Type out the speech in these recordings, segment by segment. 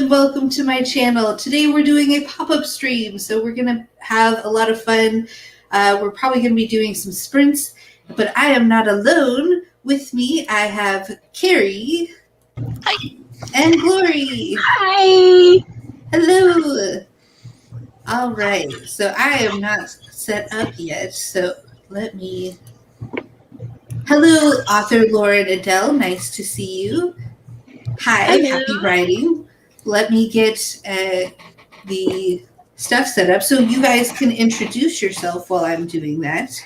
and welcome to my channel. Today we're doing a pop-up stream, so we're going to have a lot of fun. We're probably going to be doing some sprints, but I am not alone. With me, I have Carrie. Hi. And Glory. Hi. Hello. All right, so I am not set up yet, so let me... Hello, author Lauren Adele. Nice to see you. Hi, Hello. happy writing. Let me get the stuff set up so you guys can introduce yourself while I'm doing that.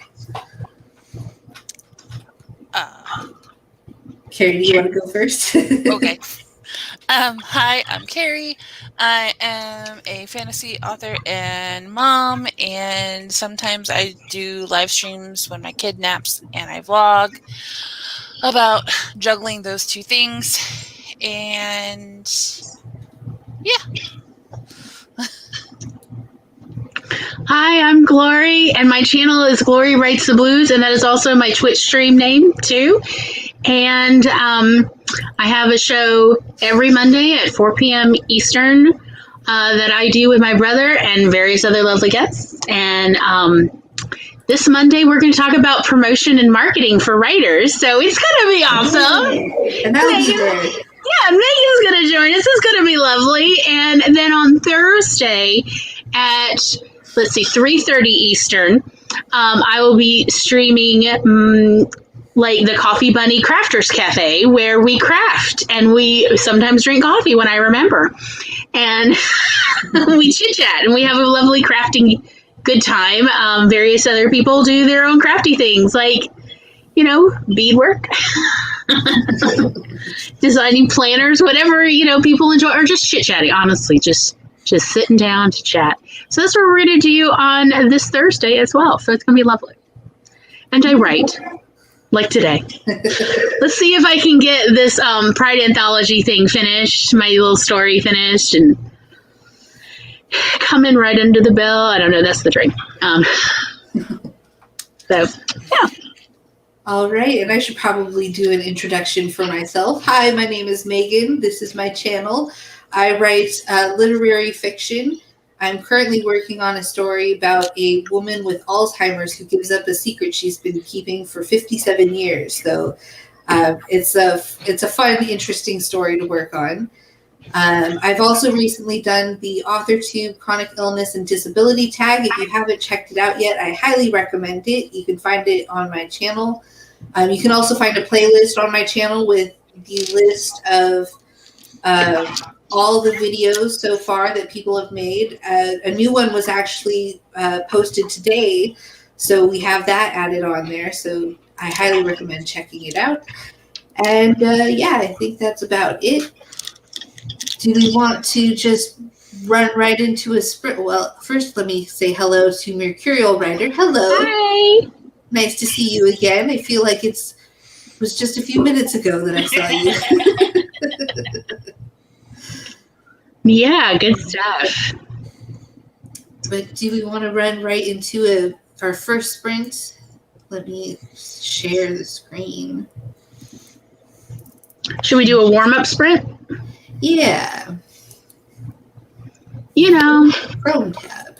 Carrie, do you want to go first? Okay. Hi, I'm Carrie. I am a fantasy author and mom, and sometimes I do live streams when my kid naps, and I vlog about juggling those two things. And yeah. Hi, I'm Glory, and my channel is Glory Writes the Blues, and that is also my Twitch stream name too. And I have a show every Monday at 4 p.m. Eastern that I do with my brother and various other lovely guests. And this Monday, we're going to talk about promotion and marketing for writers. So it's going to be awesome. And I'll be there. Yeah, Megan's going to join us. It's going to be lovely. And then on Thursday at, 3:30 Eastern, I will be streaming like the Coffee Bunny Crafters Cafe, where we craft and we sometimes drink coffee when I remember. And we chit-chat and we have a lovely crafting good time. Various other people do their own crafty things like, beadwork, designing planners, whatever, people enjoy, or just chit-chatting, honestly, just sitting down to chat. So that's what we're going to do on this Thursday as well. So it's going to be lovely. And I write, like today. Let's see if I can get this Pride Anthology thing finished, my little story finished, and come in right under the bell. I don't know, that's the dream. So, yeah. All right, and I should probably do an introduction for myself. Hi, my name is Megan. This is my channel. I write literary fiction. I'm currently working on a story about a woman with Alzheimer's who gives up a secret she's been keeping for 57 years. So it's a fun, interesting story to work on. I've also recently done the AuthorTube Chronic Illness and Disability tag. If you haven't checked it out yet, I highly recommend it. You can find it on my channel. You can also find a playlist on my channel with the list of all the videos so far that people have made. A new one was actually posted today, so we have that added on there. So I highly recommend checking it out. And yeah, I think that's about it. Do we want to just run right into a sprint? Well, first let me say hello to Mercurial Writer. Hello. Hi. Nice to see you again. I feel like it was just a few minutes ago that I saw you. Yeah, good stuff. But do we want to run right into our first sprint? Let me share the screen. Should we do a warm-up sprint? Yeah. Chrome tab.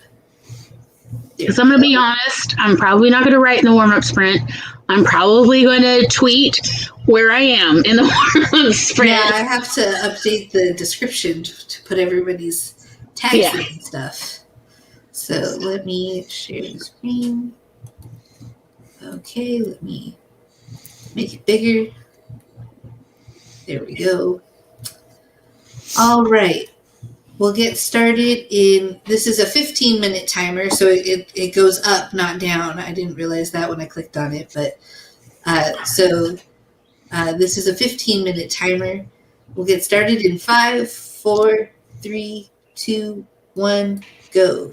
Because I'm going to be honest, I'm probably not going to write in the warm-up sprint. I'm probably going to tweet where I am in the warm-up sprint. Yeah, I have to update the description to put everybody's tags in and stuff. So let me share the screen. Okay, let me make it bigger. There we go. All right. We'll get started this is a 15-minute timer, so it goes up, not down. I didn't realize that when I clicked on it, but this is a 15-minute timer. We'll get started in 5, 4, 3, 2, 1, go.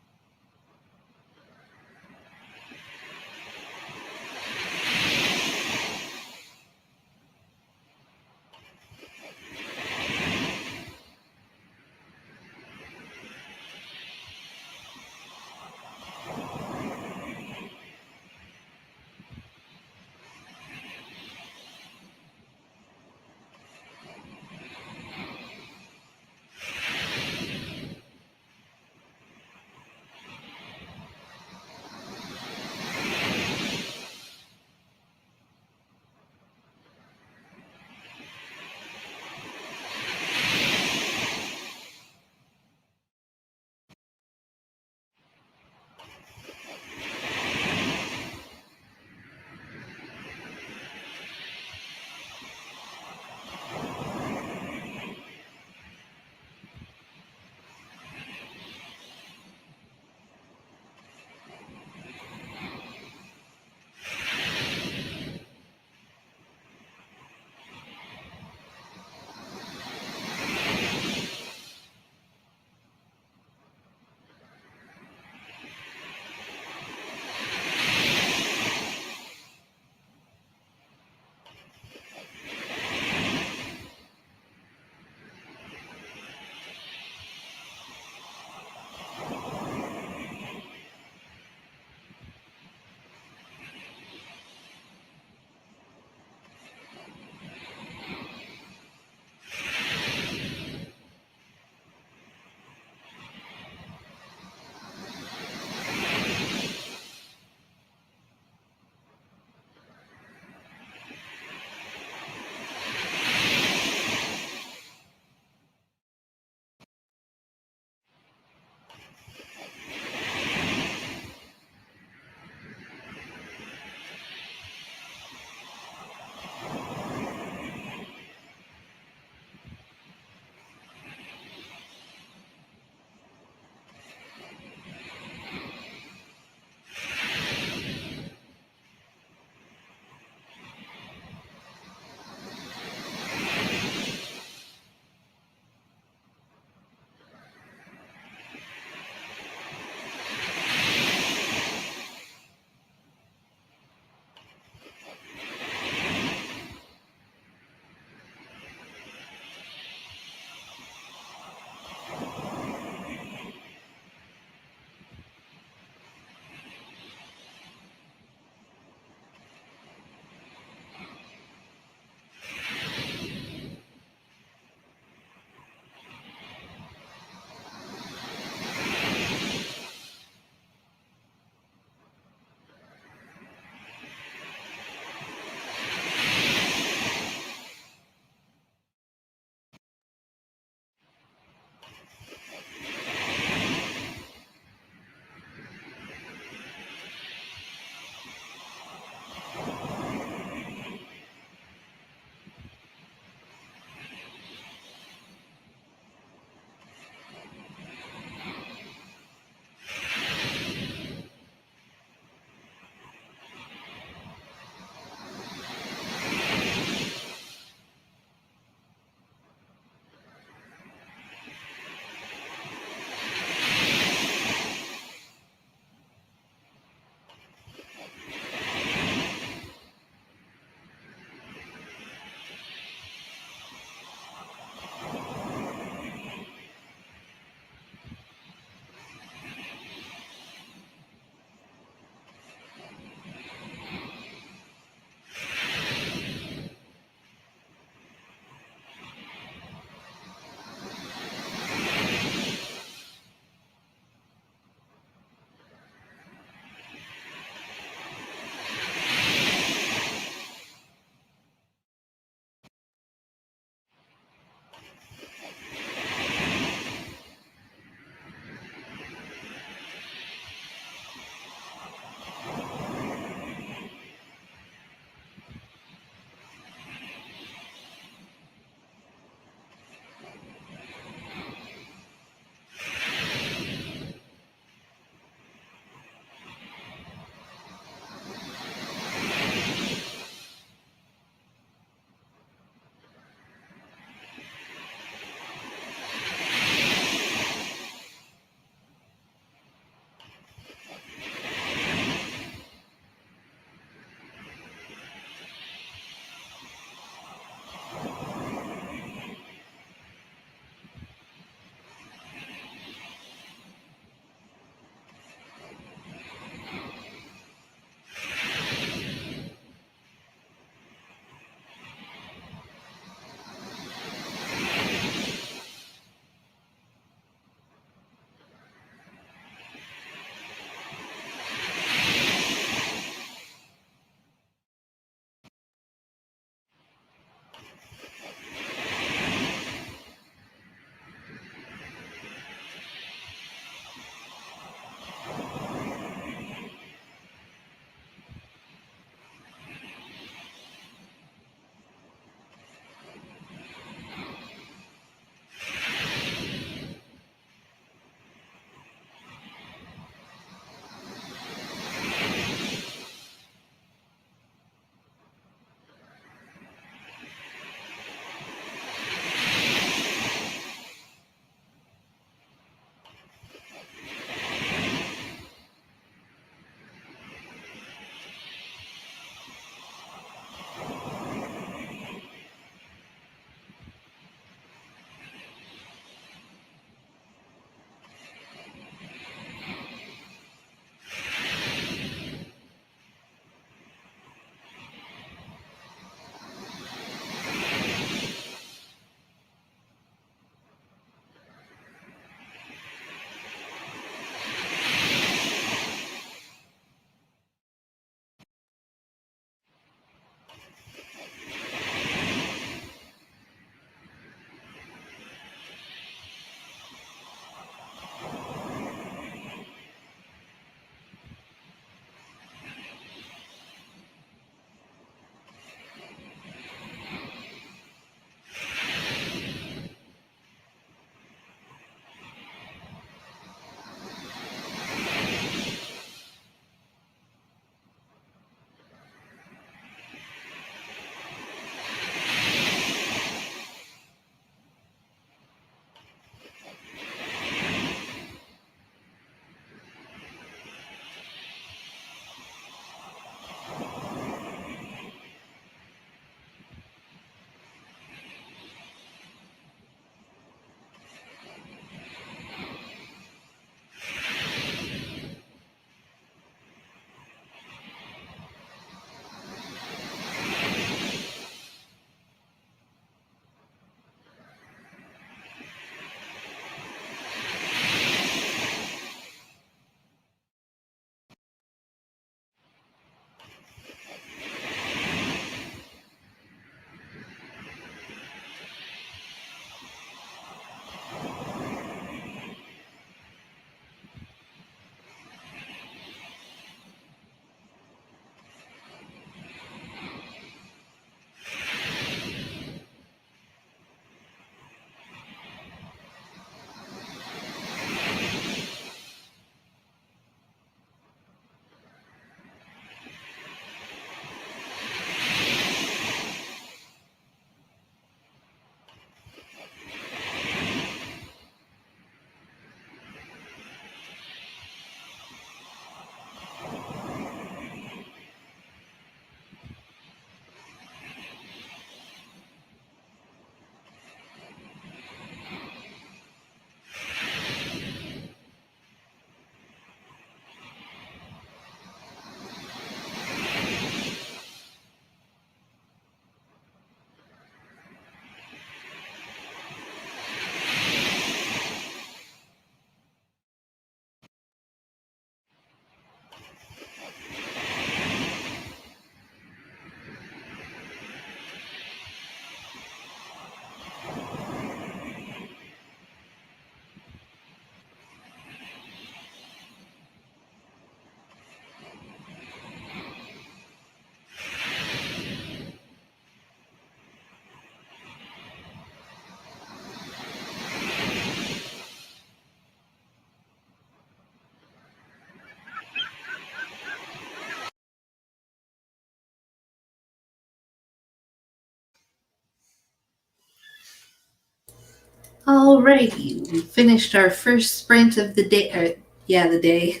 Alrighty, we finished our first sprint of the day. The day.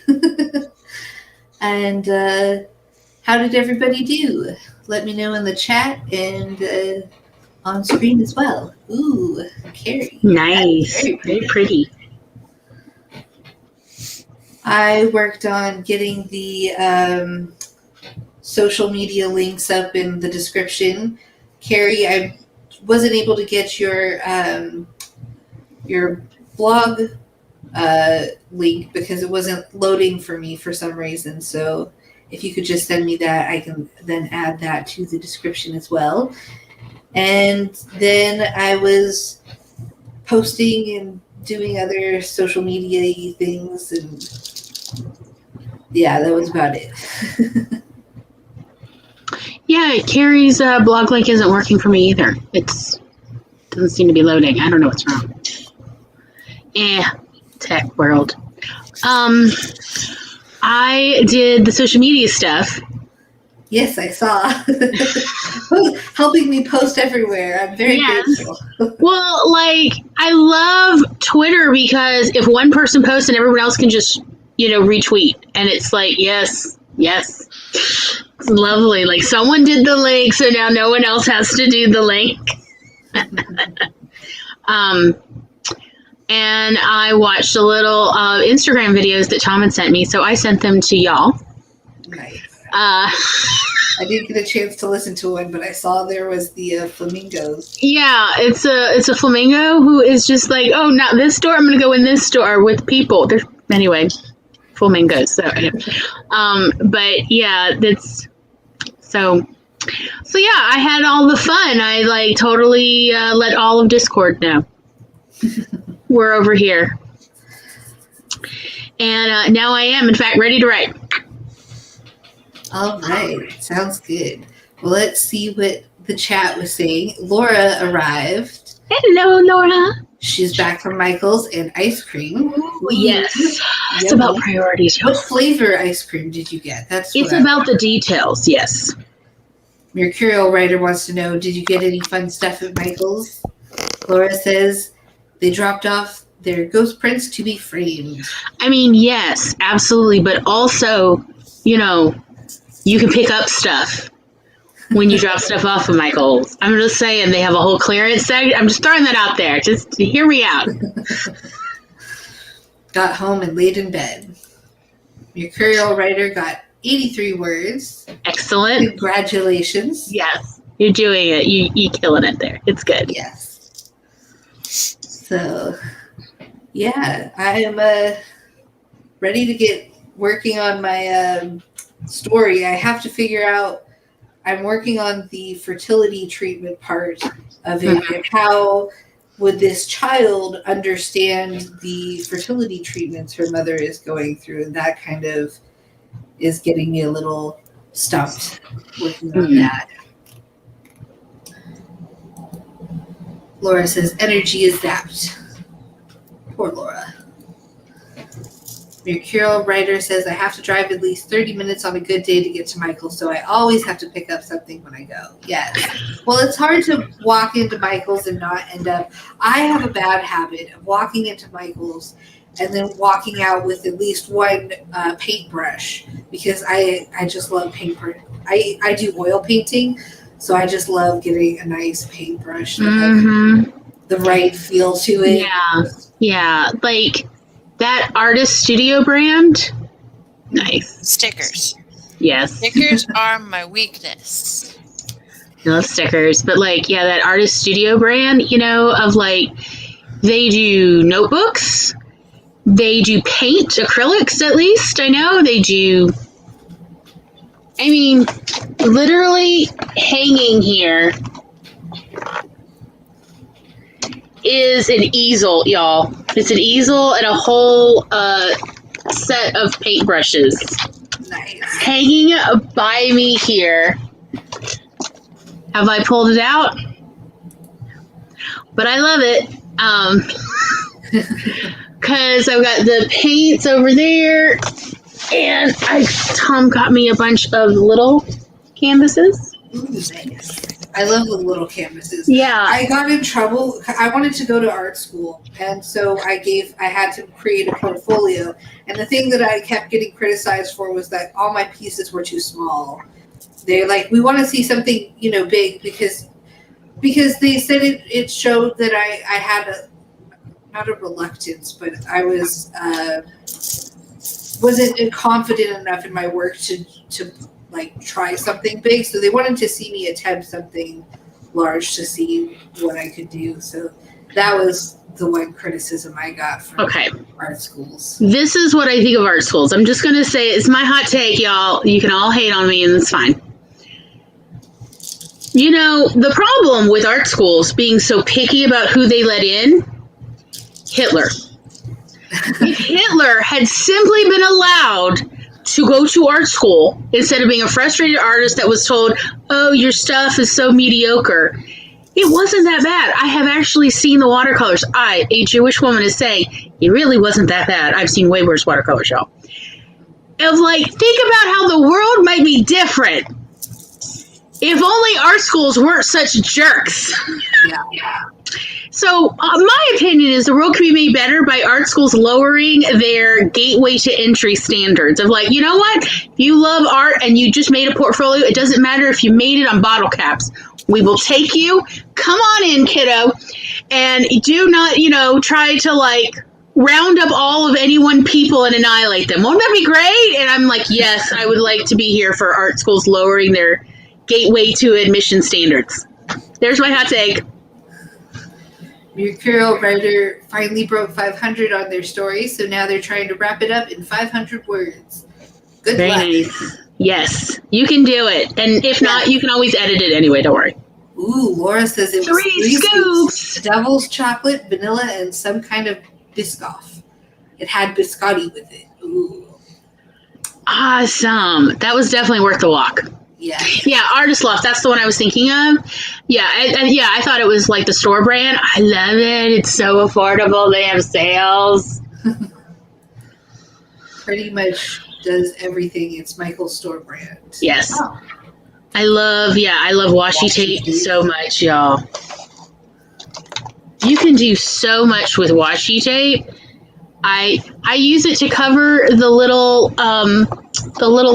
And how did everybody do? Let me know in the chat and on screen as well. Ooh, Carrie. Nice. Very pretty. I worked on getting the social media links up in the description. Carrie, I wasn't able to get your blog link because it wasn't loading for me for some reason. So if you could just send me that, I can then add that to the description as well. And then I was posting and doing other social media things, and yeah, that was about it. Yeah, Carrie's blog link isn't working for me either. It doesn't seem to be loading. I don't know what's wrong. Tech world. I did the social media stuff. Yes, I saw. Helping me post everywhere. I'm very grateful. Well, like, I love Twitter because if one person posts and everyone else can just, retweet. And it's like, yes. It's lovely. Like, someone did the link, so now no one else has to do the link. And I watched a little Instagram videos that Tom had sent me, so I sent them to y'all. Nice. I didn't get a chance to listen to one, but I saw there was the flamingos. Yeah, it's a flamingo who is just like, oh, not this store. I'm going to go in this store with people. Anyway, flamingos. So, but yeah, that's so yeah. I had all the fun. I totally let all of Discord know. We're over here, and now I am, in fact, ready to write. All right. Sounds good. Well, let's see what the chat was saying. Laura arrived. Hello, Laura. She's back from Michael's and ice cream. Ooh, yes. It's about priorities. What flavor ice cream did you get? It's about the details, yes. Mercurial Writer wants to know, did you get any fun stuff at Michael's? Laura says they dropped off their ghost prints to be framed. I mean, yes, absolutely. But also, you can pick up stuff when you drop stuff off of Michael's. I'm just saying they have a whole clearance section. I'm just throwing that out there. Just hear me out. Got home and laid in bed. Mercurial Writer got 83 words. Excellent. Congratulations. Yes. You're doing it. You killing it there. It's good. Yes. So, yeah, I am ready to get working on my story. I have to figure out, I'm working on the fertility treatment part of it, and how would this child understand the fertility treatments her mother is going through, and that kind of is getting me a little stumped working on that. Laura says energy is zapped. Poor Laura. Mercurial Writer says I have to drive at least 30 minutes on a good day to get to Michael's, so I always have to pick up something when I go. Yes. Well, it's hard to walk into Michael's and not end up. I have a bad habit of walking into Michael's and then walking out with at least one paintbrush, because I just love paintbrush. I do oil painting, so I just love getting a nice paintbrush that has the right feel to it. Yeah. Like that Artist Studio brand. Nice. Stickers. Yes. Stickers are my weakness. I love stickers, but that Artist Studio brand, of they do notebooks, they do paint, acrylics at least, I know, they do, I mean, literally hanging here is an easel, y'all. It's an easel and a whole set of paintbrushes. Nice. Hanging by me here. Have I pulled it out? But I love it. Because I've got the paints over there, and Tom got me a bunch of little canvases. Ooh, nice. I love the little canvases. Yeah. I got in trouble. I wanted to go to art school, and so I had to create a portfolio. And the thing that I kept getting criticized for was that all my pieces were too small. They're like, we want to see something, big, because they said it showed that I had not a reluctance, but I wasn't confident enough in my work to like try something big. So they wanted to see me attempt something large to see what I could do. So that was the one criticism I got from art schools. This is what I think of art schools. I'm just going to say it's my hot take, y'all. You can all hate on me, and it's fine. The problem with art schools being so picky about who they let in, Hitler. If Hitler had simply been allowed to go to art school instead of being a frustrated artist that was told, oh, your stuff is so mediocre, it wasn't that bad. I have actually seen the watercolors. I, a Jewish woman, is saying it really wasn't that bad. I've seen way worse watercolors, y'all. Of think about how the world might be different if only art schools weren't such jerks. Yeah. So my opinion is the world could be made better by art schools lowering their gateway to entry standards of you know what? If you love art and you just made a portfolio, it doesn't matter if you made it on bottle caps. We will take you. Come on in, kiddo. And do not, try to round up all of people and annihilate them. Won't that be great? And I'm yes, I would like to be here for art schools lowering their gateway to admission standards. There's my hot take. Mercurial Writer finally broke 500 on their story, so now they're trying to wrap it up in 500 words. Good Very luck. Nice. Yes, you can do it. And if not, you can always edit it anyway. Don't worry. Ooh, Laura says it was 3 scoops. Devil's chocolate, vanilla, and some kind of Biscoff. It had biscotti with it. Ooh. Awesome. That was definitely worth the walk. Yeah, Artist Loft. That's the one I was thinking of. Yeah, I thought it was the store brand. I love it. It's so affordable. They have sales. Pretty much does everything. It's Michael's store brand. Yes. Oh. I love washi tape so much, y'all. You can do so much with washi tape. I use it to cover the little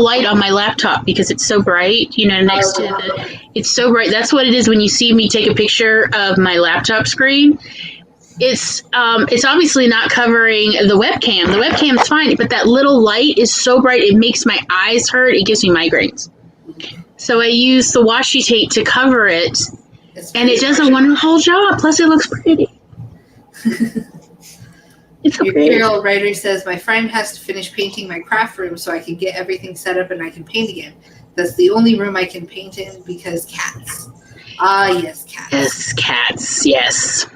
light on my laptop because it's so bright, it's so bright. That's what it is when you see me take a picture of my laptop screen. It's obviously not covering the webcam. The webcam's fine, but that little light is so bright it makes my eyes hurt. It gives me migraines. So I use the washi tape to cover it, and it does a wonderful job. Plus, it looks pretty. It's okay. Imperial Writer says, my friend has to finish painting my craft room so I can get everything set up and I can paint again. That's the only room I can paint in because cats. Ah, yes, cats. Yes, cats, yes.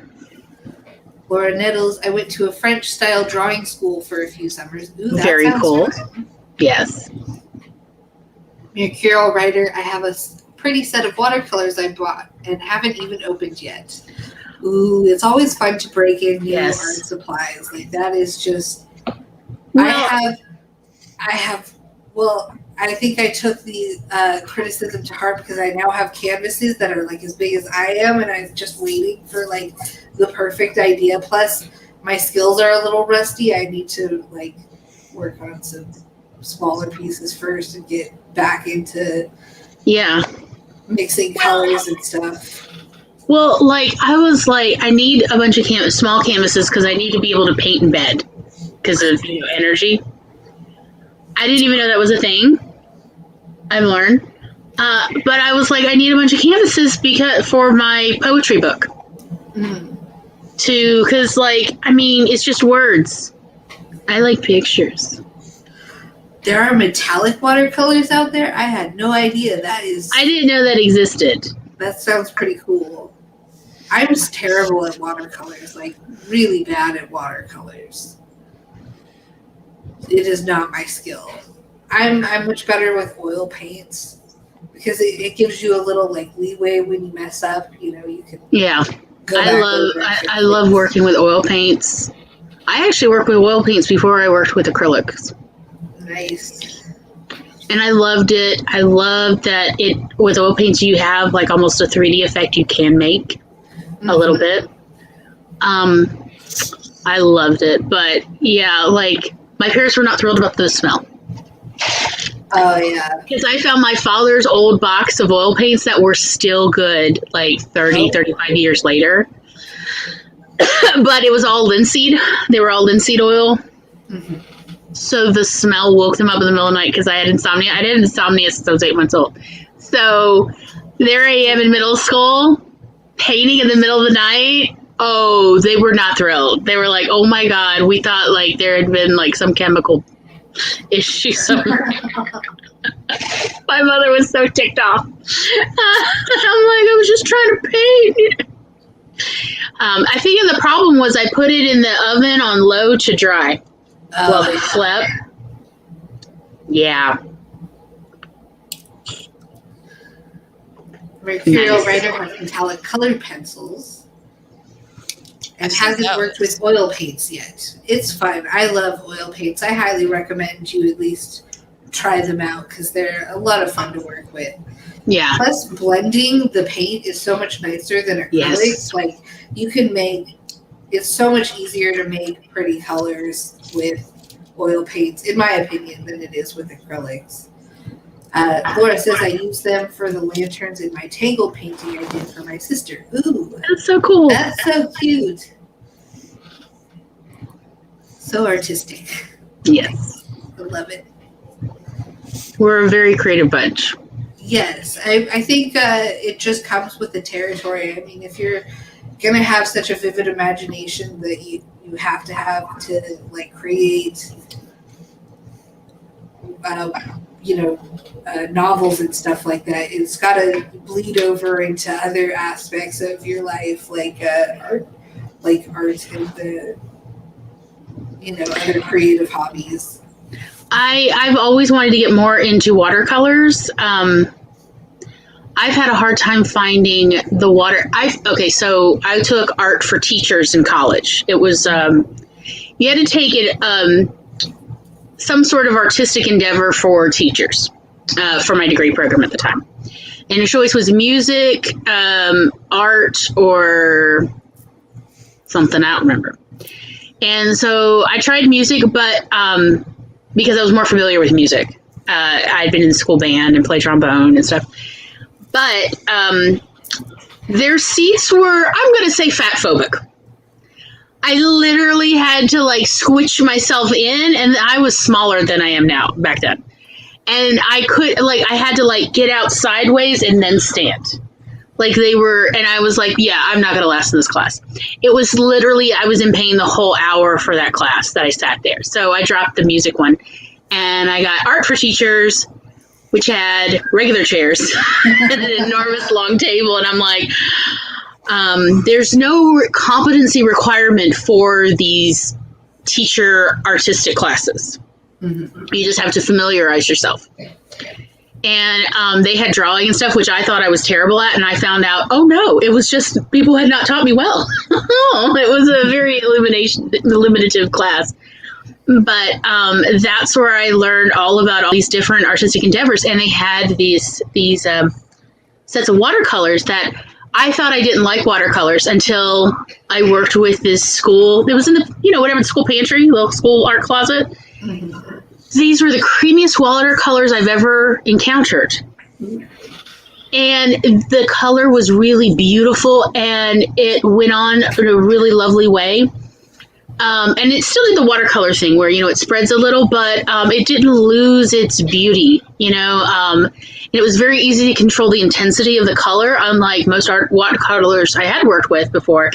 Laura Nettles, I went to a French-style drawing school for a few summers. Ooh, that very sounds cool. fun. Yes. Mercurial Writer, I have a pretty set of watercolors I bought and haven't even opened yet. Ooh, it's always fun to break in new art supplies. That is just. Well, I think I took the criticism to heart because I now have canvases that are as big as I am, and I'm just waiting for the perfect idea. Plus, my skills are a little rusty. I need to work on some smaller pieces first and get back into mixing colors and stuff. Well, I was I need a bunch of small canvases because I need to be able to paint in bed because of energy. I didn't even know that was a thing. I've learned. But I was I need a bunch of canvases for my poetry book. Because it's just words. I like pictures. There are metallic watercolors out there? I had no idea. I didn't know that existed. That sounds pretty cool. I'm just terrible at watercolors, really bad at watercolors. It is not my skill. I'm much better with oil paints because it gives you a little leeway when you mess up. You can. Yeah, I love working with oil paints. I actually worked with oil paints before I worked with acrylics. Nice. And I loved it. I loved that it with oil paints you have like almost a 3D effect you can make a little bit. I loved it, but yeah, like my parents were not thrilled about the smell. Oh yeah. Because I found my father's old box of oil paints that were still good like 35 years later. But it was all linseed. They were all linseed oil. Mm-hmm. So the smell woke them up in the middle of the night because I had insomnia. I had insomnia since I was 8 months old. So there I am in middle school, painting in the middle of the night. Oh, they were not thrilled. They were like, oh my God, we thought like there had been like some chemical issue somewhere. My mother was so ticked off. I'm like, I was just trying to paint. I think the problem was I put it in the oven on low to dry while they slept. Yeah. Mercurial writer has metallic colored pencils and hasn't worked with oil paints yet. It's fun. I love oil paints. I highly recommend you at least try them out because they're a lot of fun to work with. Yeah. Plus, blending the paint is so much nicer than acrylics. Yes. Like, you can make, it's so much easier to make pretty colors with oil paints, in my opinion, than it is with acrylics. Laura says I use them for the lanterns in my Tangled painting I did for my sister. Ooh. That's so cool. That's so cute. So artistic. Yes. I love it. We're a very creative bunch. Yes. I think it just comes with the territory. I mean, if you're going to have such a vivid imagination that you have to like create novels and stuff like that, it's got to bleed over into other aspects of your life, like art and the other creative hobbies. I've always wanted to get more into watercolors. I've had a hard time finding the water. So I took art for teachers in college. It was you had to take it some sort of artistic endeavor for teachers for my degree program at the time. And your choice was music, art, or something, I don't remember. And so I tried music, but because I was more familiar with music. I'd been in the school band and played trombone and stuff. But their seats were, I'm going to say, fat phobic. I literally had to like squish myself in, and I was smaller than I am now back then. And I had to get out sideways and then stand. Like they were, and I was like, yeah, I'm not going to last in this class. It was literally, I was in pain the whole hour for that class that I sat there. So I dropped the music one, and I got art for teachers, which had regular chairs and an enormous long table. And I'm like, there's no competency requirement for these teacher artistic classes. Mm-hmm. You just have to familiarize yourself. And they had drawing and stuff, which I thought I was terrible at. And I found out, oh no, it was just people had not taught me well. It was a very eliminative class. But that's where I learned all about all these different artistic endeavors. And they had these sets of watercolors that I thought I didn't like watercolors until I worked with this school. It was in the, school pantry, little school art closet. Mm-hmm. These were the creamiest watercolors I've ever encountered. And the color was really beautiful, and it went on in a really lovely way. And it still did the watercolor thing where, it spreads a little, but it didn't lose its beauty, and it was very easy to control the intensity of the color. Unlike most watercolors I had worked with before,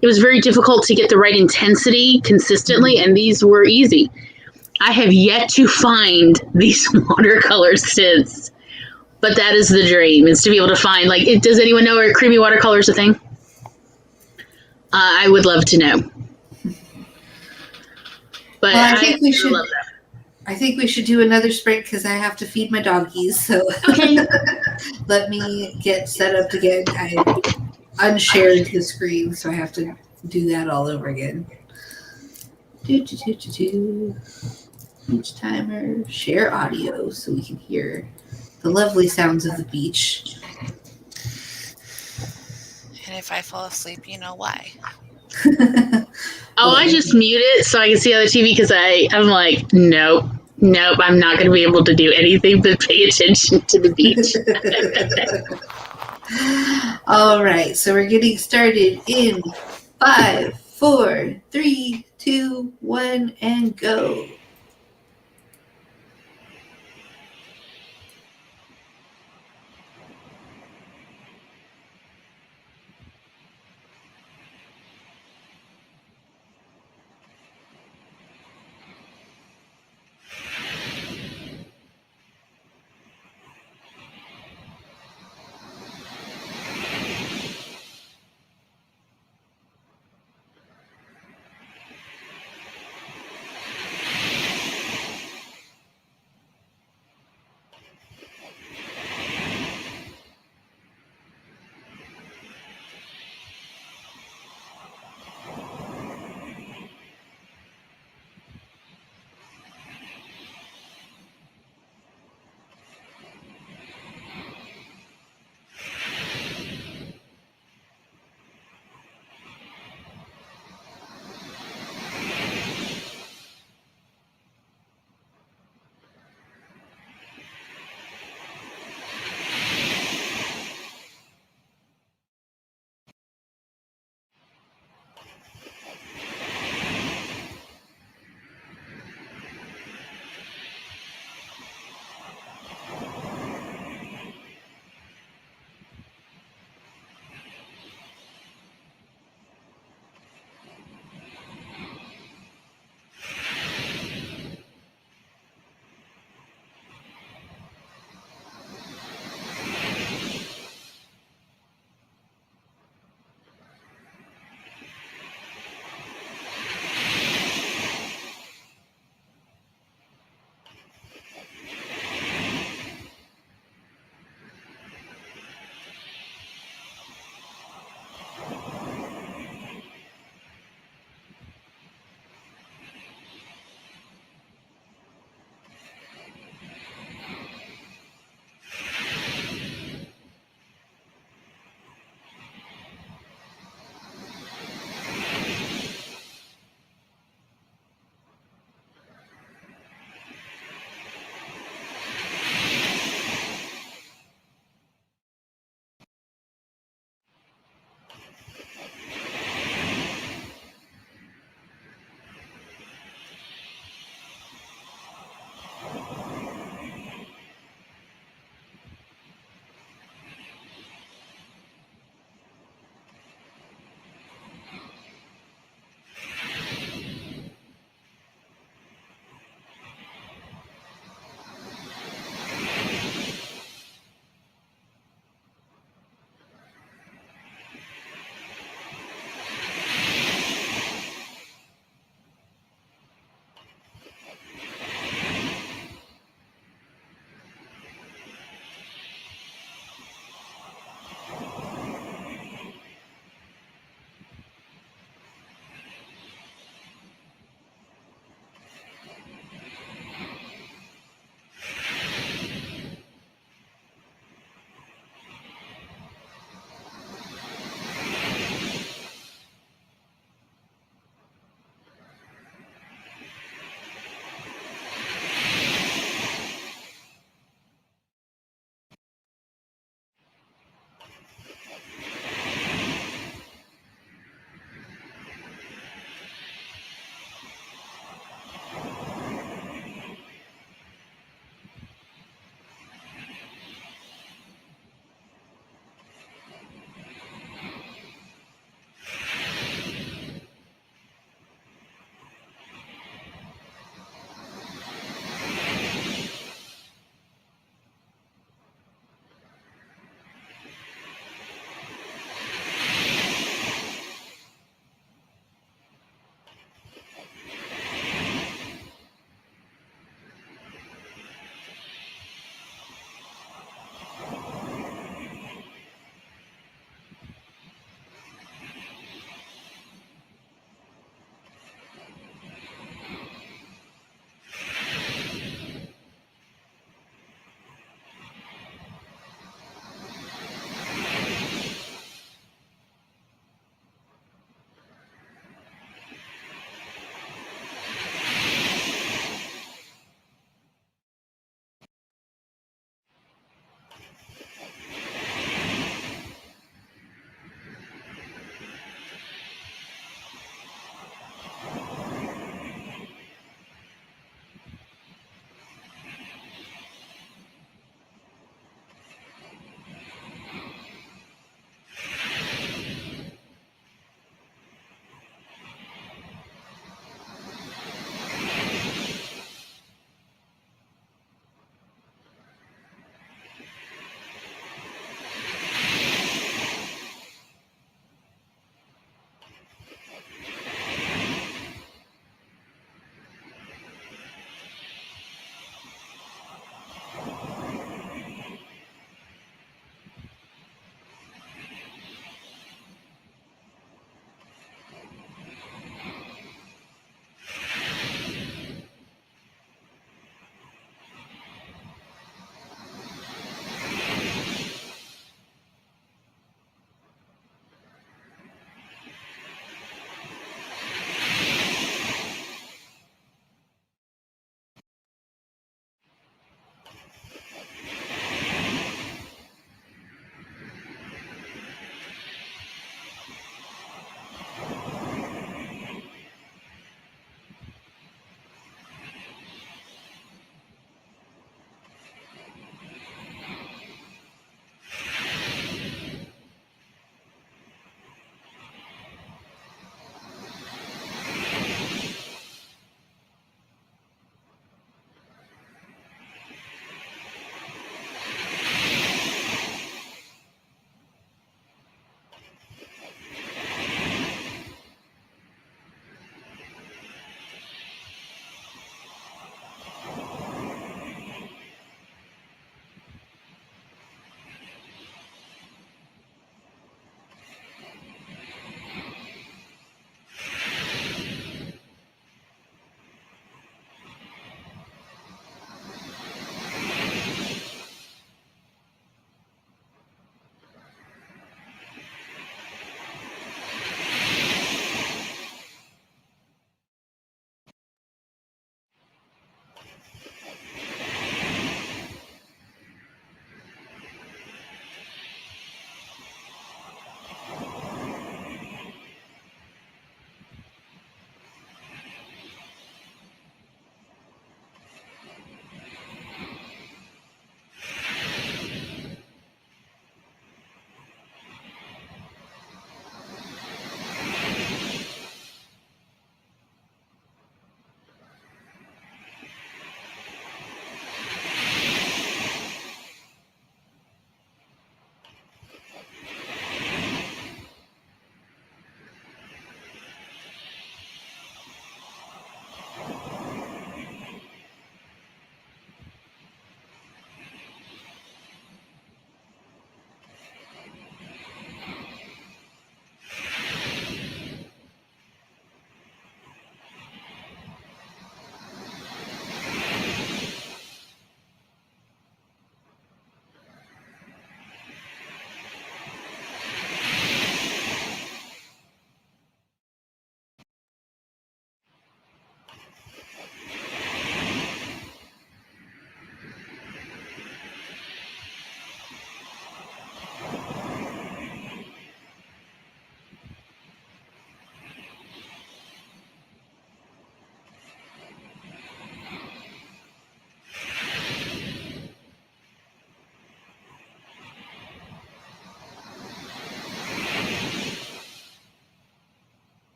it was very difficult to get the right intensity consistently, and these were easy. I have yet to find these watercolors since, but that is the dream, is to be able to find, does anyone know a creamy watercolor is a thing? I would love to know. But well, I think we should do another sprint because I have to feed my doggies. So okay. Let me get set up again. I unshared the screen, so I have to do that all over again. Beach timer, share audio so we can hear the lovely sounds of the beach. And if I fall asleep, you know why. Oh, I just mute it so I can see on the TV because I'm like, nope, I'm not going to be able to do anything but pay attention to the beach. All right, so we're getting started in 5, 4, 3, 2, 1, and go.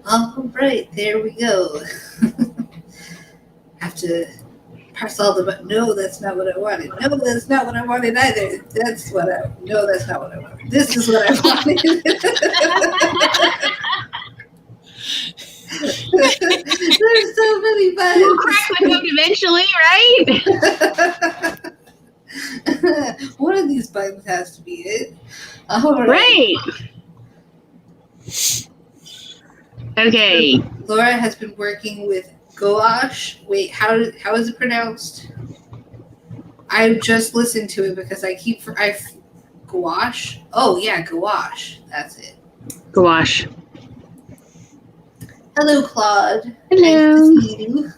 All right, there we go. Have to press all the buttons. No, that's not what I wanted. No, that's not what I wanted either. No, that's not what I wanted. This is what I wanted. There's so many buttons. We'll crack the code eventually, right? One of these buttons has to be it. All right. Right. Okay. So Laura has been working with gouache. Wait, how is it pronounced? I just listened to it because gouache. Oh yeah, gouache. That's it. Gouache. Hello, Claude. Hello. Nice to see you.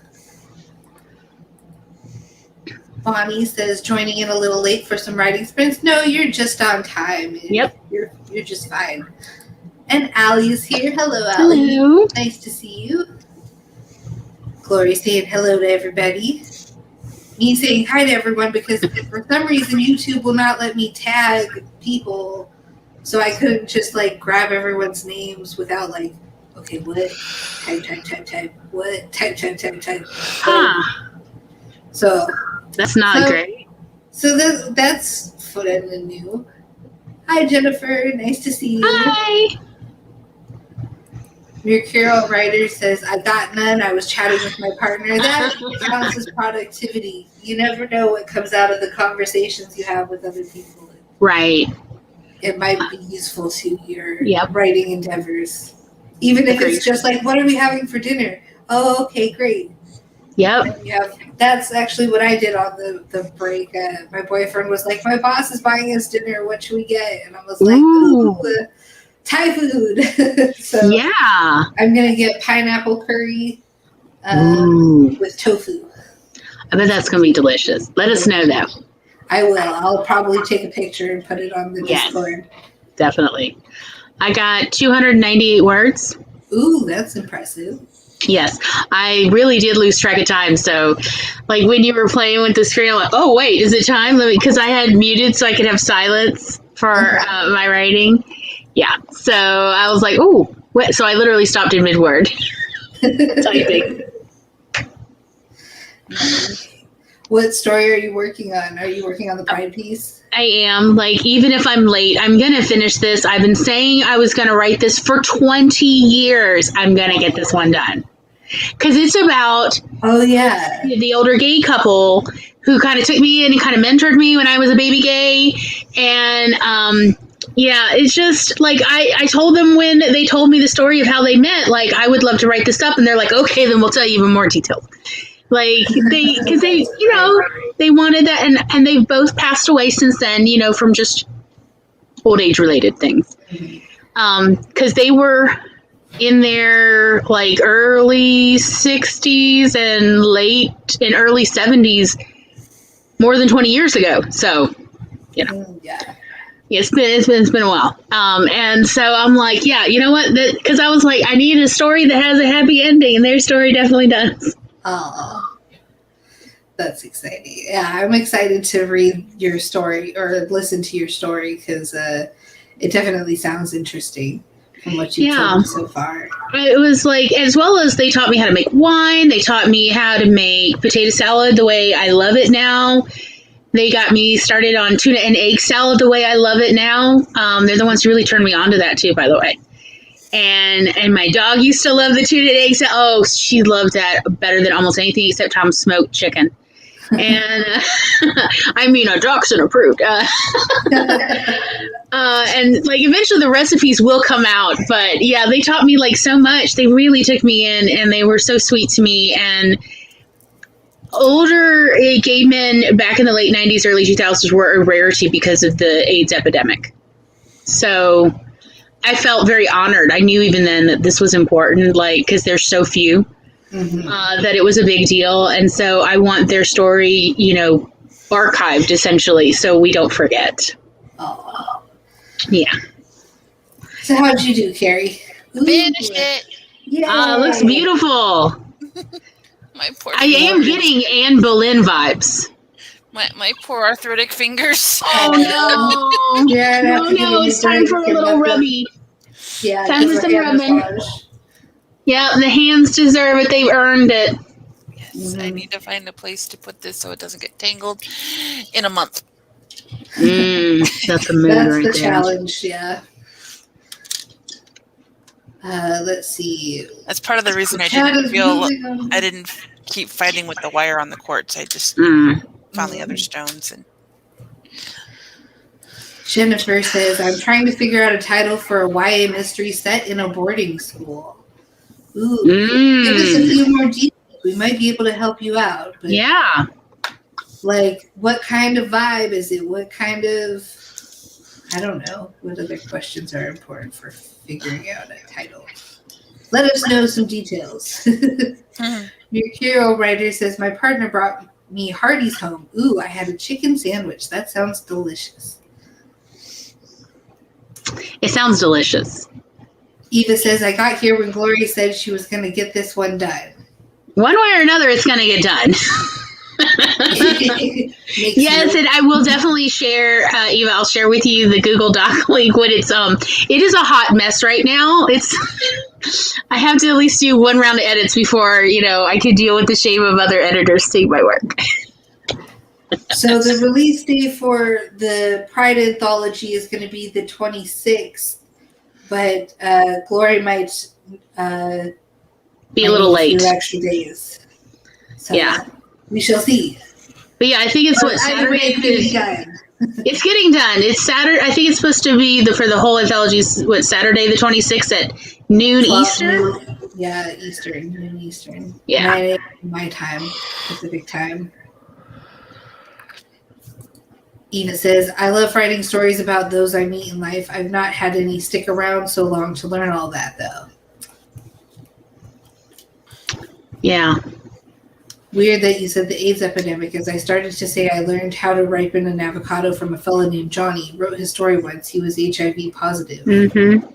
Bonnie says joining in a little late for some writing sprints. No, you're just on time. Yep. You're just fine. And Allie is here. Hello, Allie. Hello. Nice to see you. Glory saying hello to everybody. Me saying hi to everyone because for some reason YouTube will not let me tag people, so I couldn't just like grab everyone's names without like, okay, what? Type. What? Type. Huh. So That's not great. So that's fun and new. Hi, Jennifer. Nice to see you. Hi. Mercurial Writer says, I got none. I was chatting with my partner. That counts as productivity. You never know what comes out of the conversations you have with other people. Right. It might be useful to your Yep. writing endeavors. Even if it's just like, what are we having for dinner? Oh, okay, great. Yep. That's actually what I did on the break. My boyfriend was like, my boss is buying us dinner. What should we get? And I was like, ooh, Thai food. So yeah. I'm going to get pineapple curry with tofu. I bet that's going to be delicious. Let us know, though. I will. I'll probably take a picture and put it on the Discord. Definitely. I got 298 words. Ooh, that's impressive. Yes, I really did lose track of time. So, like when you were playing with the screen, I'm like, oh, wait, is it time? Because I had muted so I could have silence for my writing. Yeah, so I was like, oh, what? So I literally stopped in mid-word typing. What story are you working on? Are you working on the Pride piece? I am. Like, even if I'm late, I'm going to finish this. I've been saying I was going to write this for 20 years. I'm going to get this one done. Because it's about the older gay couple who kind of took me in and kind of mentored me when I was a baby gay. And, it's just like I told them when they told me the story of how they met, like, I would love to write this up. And they're like, okay, then we'll tell you even more details. Like because they wanted that, and they've both passed away since then, from just old age related things. Because they were in their like early 60s and early 70s, more than 20 years ago. So, it's been a while. And so I'm like, you know what? Because I was like, I need a story that has a happy ending, and their story definitely does. Oh, that's exciting. Yeah, I'm excited to read your story or listen to your story because it definitely sounds interesting from what you've told me so far. It was like, as well as they taught me how to make wine, they taught me how to make potato salad the way I love it now. They got me started on tuna and egg salad the way I love it now. They're the ones who really turned me on to that too, by the way. And my dog used to love the tuna and egg salad. Oh, she loved that better than almost anything except Tom smoked chicken. And I mean, a dachshund approved. And like eventually the recipes will come out. But yeah, they taught me like so much. They really took me in, and they were so sweet to me. And older gay men back in the late 90s, early 2000s were a rarity because of the AIDS epidemic. So I felt very honored. I knew even then that this was important, like, because there's so few, that it was a big deal. And so I want their story, archived essentially, so we don't forget. Oh. Yeah. So how'd you do, Carrie? Finished it. Yeah. Looks beautiful. My poor I am getting Anne Boleyn vibes. My poor arthritic fingers. Oh no! Yeah, no, it's time for a little rubby. Yeah, time for some rubbing. Yeah, the hands deserve it. They've earned it. Yes, I need to find a place to put this so it doesn't get tangled in a month. That's a mood That's right the there. challenge, yeah. Let's see. That's part of the reason I Chat didn't is feel moving on. I didn't keep fighting with the wire on the quartz. I just found the other stones. And Jennifer says, I'm trying to figure out a title for a YA mystery set in a boarding school. Ooh, give us a few more details. We might be able to help you out. But Yeah. like, what kind of vibe is it? What kind of, I don't know. What other questions are important for figuring out a title? Let us know some details. Mercurial Writer says, my partner brought me Hardee's home. Ooh, I had a chicken sandwich. That sounds delicious. It sounds delicious. Eva says, I got here when Gloria said she was going to get this one done. One way or another, it's going to get done. Yes, and I will definitely share, Eva, I'll share with you the Google Doc link when it's, it is a hot mess right now. I have to at least do one round of edits before, I could deal with the shame of other editors seeing my work. So the release date for the Pride Anthology is going to be the 26th, but Glory might be a little late. A few extra days. So yeah. We shall see. But yeah, I think it's Saturday. It's getting done. It's Saturday. I think it's supposed to be for the whole anthology. Saturday the 26th at noon Eastern? Yeah, Eastern. Noon Eastern. Yeah. 9 a.m. my time, Pacific time. Ina says, I love writing stories about those I meet in life. I've not had any stick around so long to learn all that, though. Yeah. Weird that you said the AIDS epidemic, as I started to say I learned how to ripen an avocado from a fellow named Johnny. Wrote his story once. He was HIV positive. Mm-hmm.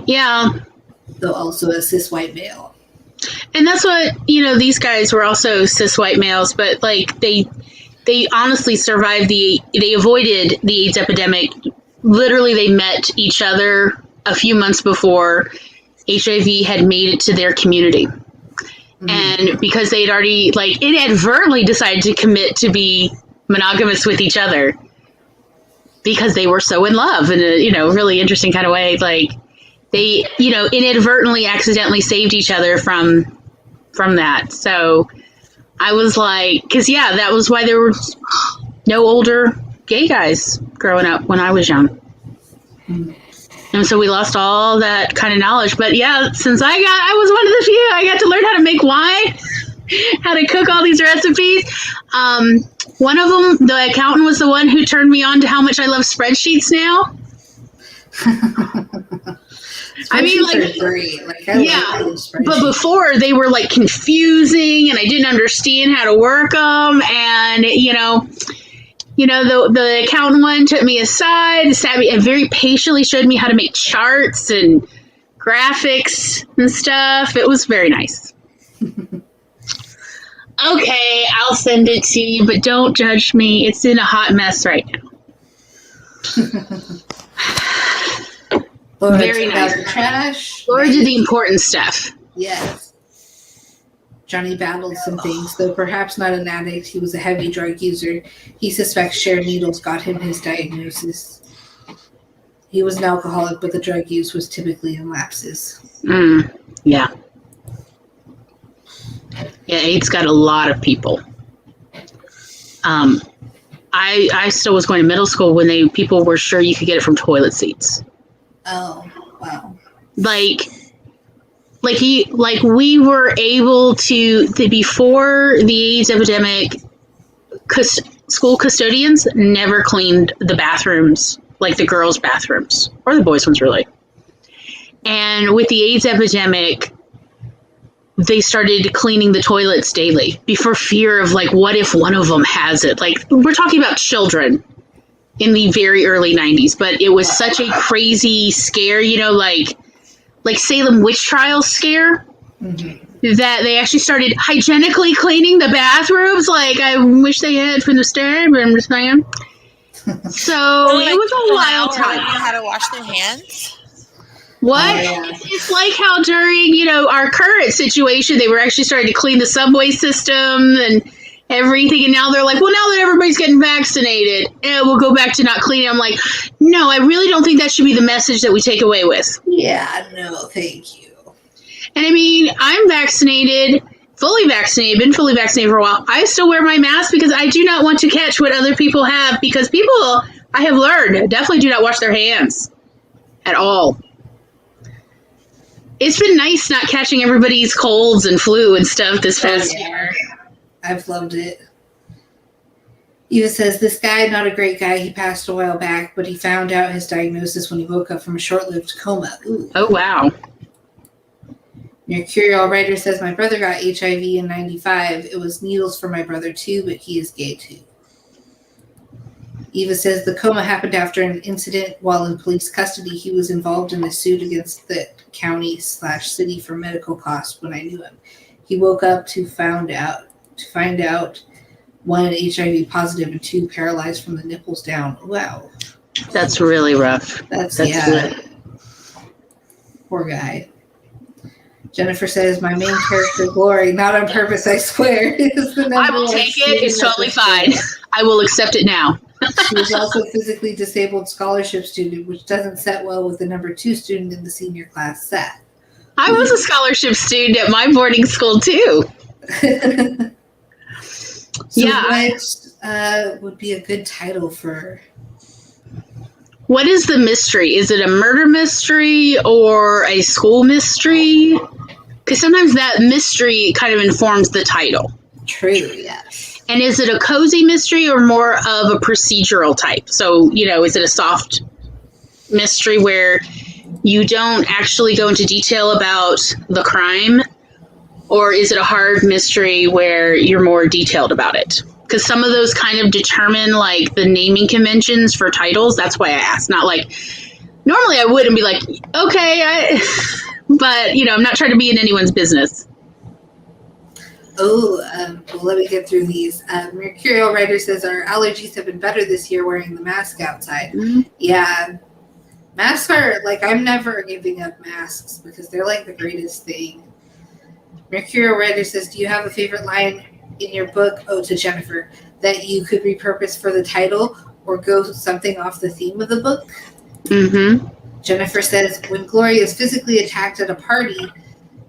Yeah. Though also a cis white male. And that's what, these guys were also cis white males, but they honestly survived they avoided the AIDS epidemic. Literally, they met each other a few months before HIV had made it to their community. And because they had already, inadvertently decided to commit to be monogamous with each other because they were so in love in a, really interesting kind of way. They, inadvertently, accidentally saved each other from that. So I was like, because, that was why there were no older gay guys growing up when I was young. And so we lost all that kind of knowledge. But since I was one of the few, I got to learn how to make wine, how to cook all these recipes. One of them, the accountant, was the one who turned me on to how much I love spreadsheets now. Spreadsheets are great. I love spreadsheets. But before they were confusing and I didn't understand how to work them. And, the accountant one took me aside, sat me, and very patiently showed me how to make charts and graphics and stuff. It was very nice. Okay, I'll send it to you, but don't judge me. It's in a hot mess right now. Very nice. The trash. Laura did the important stuff. Yes. Johnny battled some things, though perhaps not an addict. He was a heavy drug user. He suspects shared needles got him his diagnosis. He was an alcoholic, but the drug use was typically in lapses. Yeah. Yeah, AIDS got a lot of people. I still was going to middle school when people were sure you could get it from toilet seats. Oh, wow. We were able to before the AIDS epidemic, school custodians never cleaned the bathrooms, like the girls' bathrooms, or the boys' ones, really. And with the AIDS epidemic, they started cleaning the toilets daily for fear of, what if one of them has it? We're talking about children in the very early 90s, but it was such a crazy scare, like Salem witch trials scare, that they actually started hygienically cleaning the bathrooms. I wish they had from the start, but I'm just saying. So it was a wild time. How to wash their hands? What? Oh, yeah. It's like how during, our current situation, they were actually starting to clean the subway system and everything. And now they're like, well, now that everybody's getting vaccinated, we'll go back to not cleaning. I'm like, no, I really don't think that should be the message that we take away with. Yeah, no, thank you. And I mean, I'm vaccinated, been fully vaccinated for a while. I still wear my mask because I do not want to catch what other people have, because people, I have learned, definitely do not wash their hands at all. It's been nice not catching everybody's colds and flu and stuff this past year. I've loved it. Eva says, this guy, not a great guy. He passed a while back, but he found out his diagnosis when he woke up from a short-lived coma. Ooh. Oh, wow. Mercurial Writer says, my brother got HIV in 95. It was needles for my brother too, but he is gay too. Eva says, the coma happened after an incident while in police custody. He was involved in a suit against the county/city for medical costs when I knew him. He woke up to find out, one, HIV positive, and two, paralyzed from the nipples down. Wow. That's really rough. That's yeah. Poor guy. Jennifer says, my main character, Glory, not on purpose, I swear, is the number I will take it. It's totally fine. I will accept it now. She was also a physically disabled scholarship student, which doesn't set well with the number 2 student in the senior class set. I was a scholarship student at my boarding school, too. What would be a good title for... What is the mystery? Is it a murder mystery or a school mystery? Because sometimes that mystery kind of informs the title. True, yes. And is it a cozy mystery or more of a procedural type? So, is it a soft mystery where you don't actually go into detail about the crime? Or is it a hard mystery where you're more detailed about it? Because some of those kind of determine, like, the naming conventions for titles. That's why I asked. Not like, normally I wouldn't be like, okay, but, I'm not trying to be in anyone's business. Well, let me get through these. Mercurial Writer says, our allergies have been better this year wearing the mask outside. Mm-hmm. Yeah. Masks are, I'm never giving up masks because they're, the greatest thing. Mercurial Writer says, do you have a favorite line in your book, to Jennifer, that you could repurpose for the title or go something off the theme of the book? Mm-hmm. Jennifer says, when Gloria is physically attacked at a party,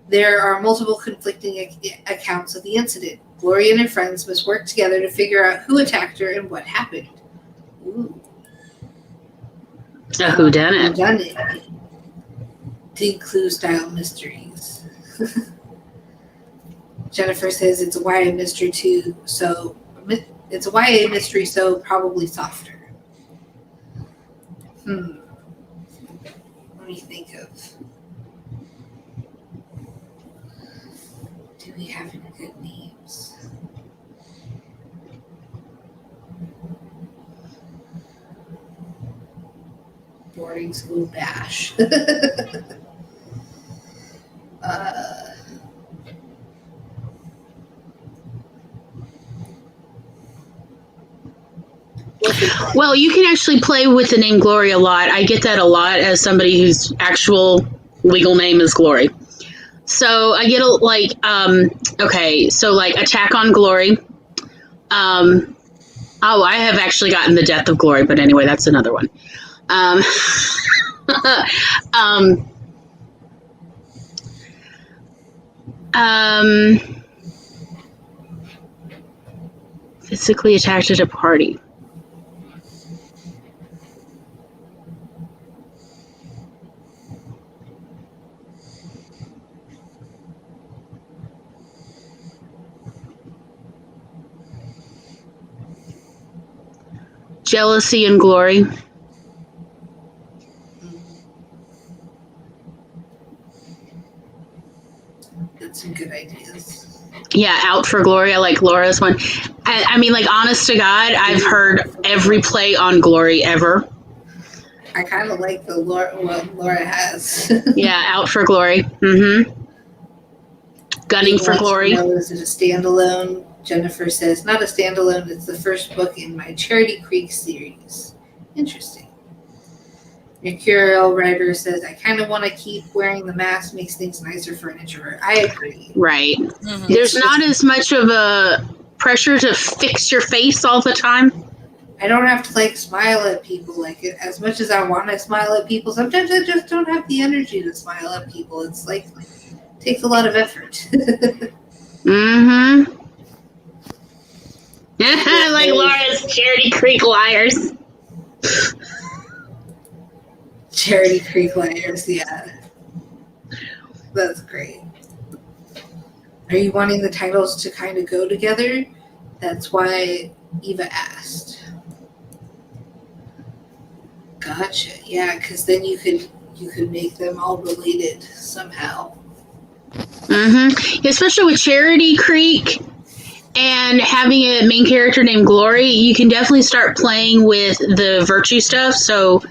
there are multiple conflicting accounts of the incident. Gloria and her friends must work together to figure out who attacked her and what happened. Ooh. A whodunit. Whodunit. Dig clue style mysteries. Jennifer says it's a YA mystery too, so it's a YA mystery, so probably softer. What do you think of? Do we have any good names? Boarding school bash. Well, you can actually play with the name Glory a lot. I get that a lot as somebody whose actual legal name is Glory. So I get Attack on Glory. I have actually gotten the Death of Glory, but anyway, that's another one. Physically attacked at a party. Jealousy and Glory. That's some good ideas. Yeah, Out for Glory. I like Laura's one. I mean, honest to God, I've heard every play on Glory ever. I kind of like the what Laura has. Yeah, Out for Glory. Mm-hmm. Gunning for Glory. Is it a standalone? Jennifer says, not a standalone. It's the first book in my Charity Creek series. Interesting. Mercurial Writer says, I kind of want to keep wearing the mask, makes things nicer for an introvert. I agree. Right. Mhm. There's not as much of a pressure to fix your face all the time. I don't have to like smile at people like as much as I want to smile at people. Sometimes I just don't have the energy to smile at people. It's like takes a lot of effort. Mm-hmm. Like Laura's Charity Creek liars. Charity Creek Liars, yeah. That's great. Are you wanting the titles to kind of go together? That's why Eva asked. Gotcha. Yeah, because then you could make them all related somehow. Mm-hmm. Especially with Charity Creek and having a main character named Glory, you can definitely start playing with the virtue stuff. So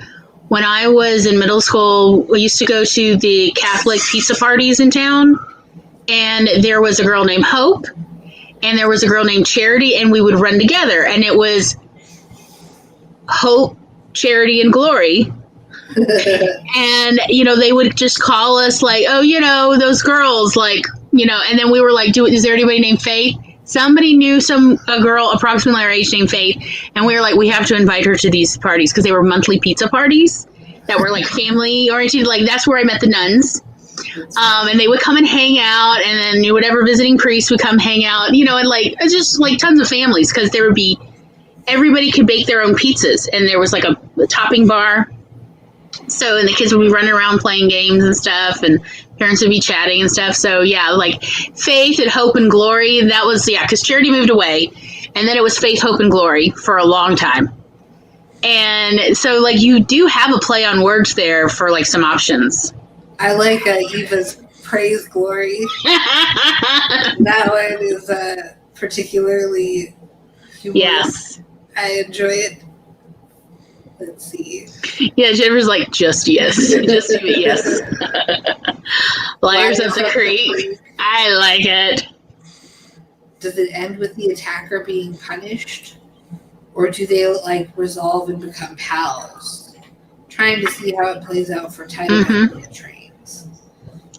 when I was in middle school, we used to go to the Catholic pizza parties in town, and there was a girl named Hope, and there was a girl named Charity, and we would run together, and it was Hope, Charity, and Glory. And, they would just call us like, oh, those girls, like, and then we were like, is there anybody named Faith? Somebody knew a girl approximately our age named Faith, and we were like, we have to invite her to these parties because they were monthly pizza parties that were like family oriented. Like that's where I met the nuns, and they would come and hang out, and then whatever visiting priest would come hang out, and like it's just like tons of families because there would be everybody could bake their own pizzas, and there was like a topping bar. So, and the kids would be running around playing games and stuff, and parents would be chatting and stuff. So, yeah, like Faith and Hope and Glory, that was, because Charity moved away, and then it was Faith, Hope, and Glory for a long time. And so, like, you do have a play on words there for, like, some options. I like Eva's Praise Glory. That one is particularly humorous. Yes. I enjoy it. Let's see. Yeah, Jennifer's like, just yes. Just yes. Liars of the Creek. I like it. Does it end with the attacker being punished? Or do they, like, resolve and become pals? Trying to see how it plays out for title and trains.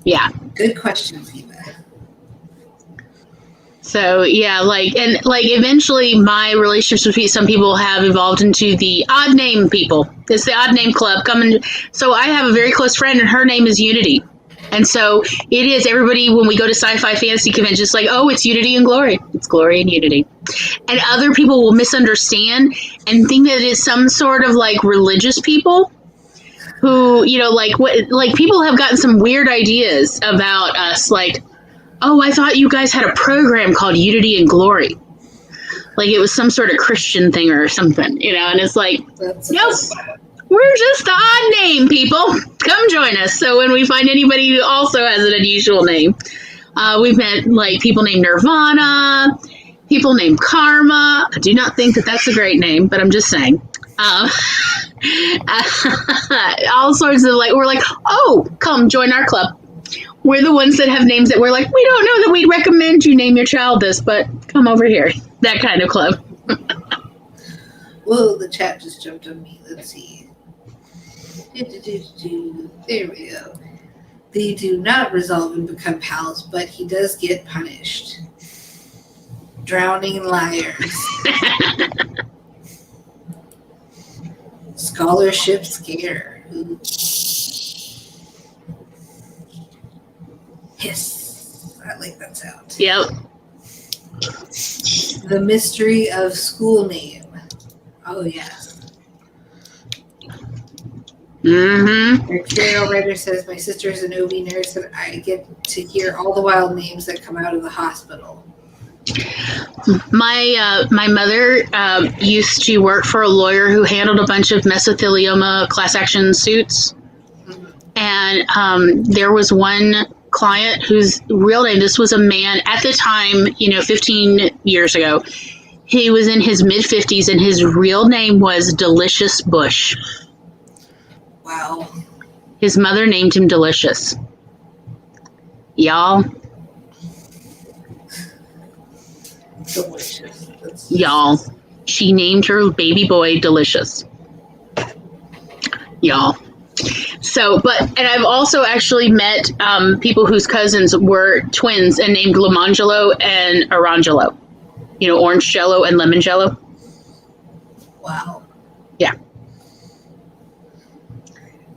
Yeah. Good questions, Eva. So, yeah, eventually my relationships with some people have evolved into the odd name people. It's the odd name club. So I have a very close friend, and her name is Unity. And so it is everybody, when we go to sci-fi fantasy conventions, it's like, oh, it's Unity and Glory. It's Glory and Unity. And other people will misunderstand and think that it is some sort of, like, religious people who, people have gotten some weird ideas about us, like, oh, I thought you guys had a program called Unity and Glory. Like it was some sort of Christian thing or something, and it's like, nope, we're just the odd name people. Come join us. So when we find anybody who also has an unusual name, we've met like people named Nirvana, people named Karma. I do not think that that's a great name, but I'm just saying. All sorts of we're like, oh, come join our club. We're the ones that have names that we're like, we don't know that we'd recommend you name your child this, but come over here. That kind of club. Whoa, the chat just jumped on me. Let's see. There we go. They do not resolve and become pals, but he does get punished. Drowning liars. Scholarship scare. Ooh. Hiss. I like that sound. Yep. The mystery of school name. Oh, yes. Mm-hmm. Mercurial Writer says, my sister is an OB nurse and I get to hear all the wild names that come out of the hospital. My mother used to work for a lawyer who handled a bunch of mesothelioma class action suits. Mm-hmm. And there was one client whose real name, this was a man at the time, 15 years ago, he was in his mid-50s and his real name was Delicious Bush. Wow. His mother named him Delicious. Y'all. Delicious. Y'all. She named her baby boy Delicious. Y'all. and I've also actually met people whose cousins were twins and named Lamangelo and Orangelo. Orange Jello and lemon Jello. Wow. Yeah.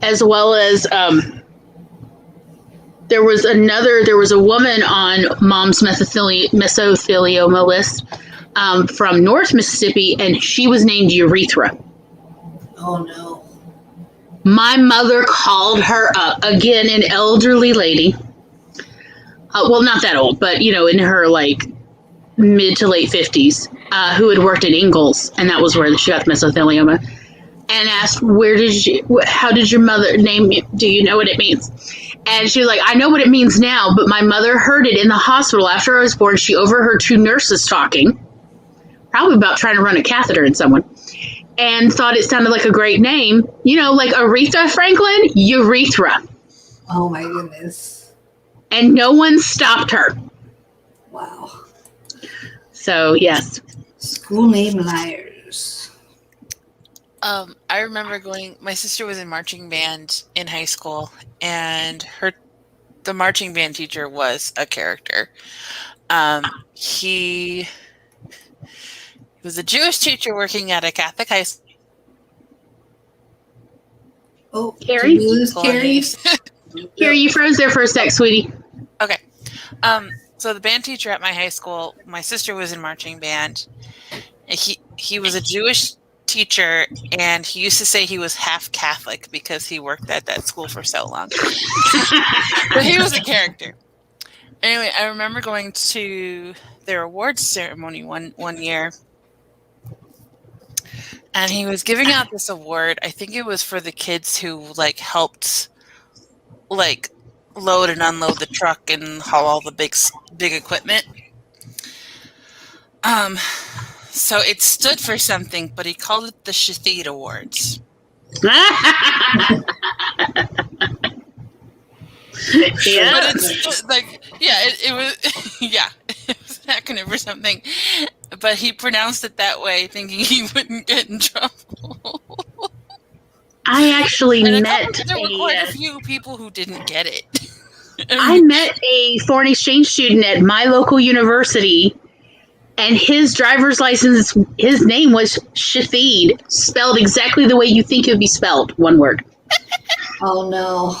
As well as there was a woman on Mom's mesothelioma list from North Mississippi, and she was named Urethra. Oh no. My mother called her up, again, an elderly lady. Well, not that old, but in her mid to late 50s, who had worked at Ingalls, and that was where she got mesothelioma, and asked, how did your mother name you? Do you know what it means? And she was like, I know what it means now, but my mother heard it in the hospital after I was born. She overheard two nurses talking, probably about trying to run a catheter in someone, and thought it sounded like a great name. Like Aretha Franklin, Urethra. Oh my goodness. And no one stopped her. Wow. So, yes. School name liars. I remember my sister was in marching band in high school, and the marching band teacher was a character. He was a Jewish teacher working at a Catholic high school. Oh, Carrie? did we lose Carrie? Carrie, you froze there for a sec, sweetie. Okay. So the band teacher at my high school, my sister was in marching band. He was a Jewish teacher, and he used to say he was half Catholic because he worked at that school for so long. But he was a character. Anyway, I remember going to their awards ceremony one year, and he was giving out this award. I think it was for the kids who helped load and unload the truck and haul all the big equipment. So it stood for something, but he called it the Shathid Awards. Yeah. But it's it was, yeah, it was an acronym for something. But he pronounced it that way, thinking he wouldn't get in trouble. I actually there were quite a a few people who didn't get it. I met a foreign exchange student at my local university, and his driver's license, his name was Shathid, spelled exactly the way you think it would be spelled, one word. Oh no.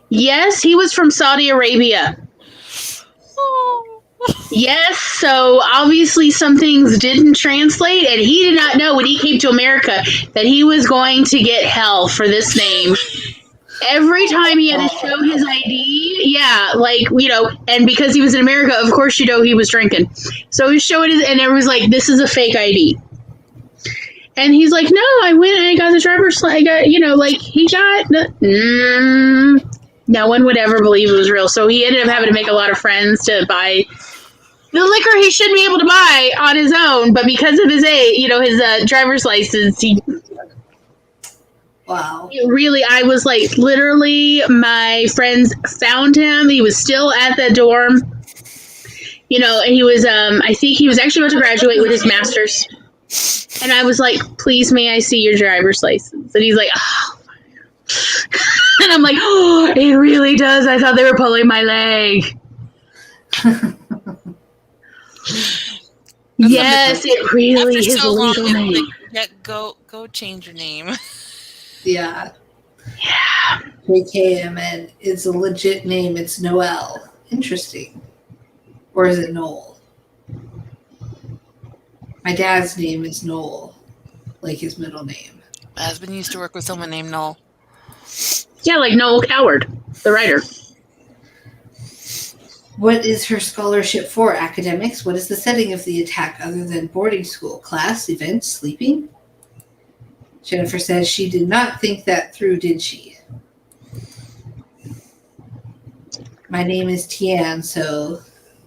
Yes, he was from Saudi Arabia. Yes, so obviously some things didn't translate, and he did not know when he came to America that he was going to get hell for this name. Every time he had to show his ID, and because he was in America, of course, he was drinking. So he showed his, and everyone's like, this is a fake ID. And he's like, no, I went and I got the driver's, no one would ever believe it was real. So he ended up having to make a lot of friends to buy the liquor he shouldn't be able to buy on his own, but because of his his driver's license, he... Wow. Really, I was literally, my friends found him. He was still at the dorm. He was, I think he was actually about to graduate with his master's. And I was like, please, may I see your driver's license? And he's like, oh. And I'm like, oh, it really does. I thought they were pulling my leg. Yes, it really is so a legal name. Go change your name. Yeah. Yeah. JKMN is a legit name. It's Noel. Interesting. Or is it Noel? My dad's name is Noel, like his middle name. My husband used to work with someone named Noel. Yeah, like Noel Coward, the writer. What is her scholarship for? Academics? What is the setting of the attack other than boarding school? Class, events, sleeping? Jennifer says she did not think that through, did she? My name is Tian, so...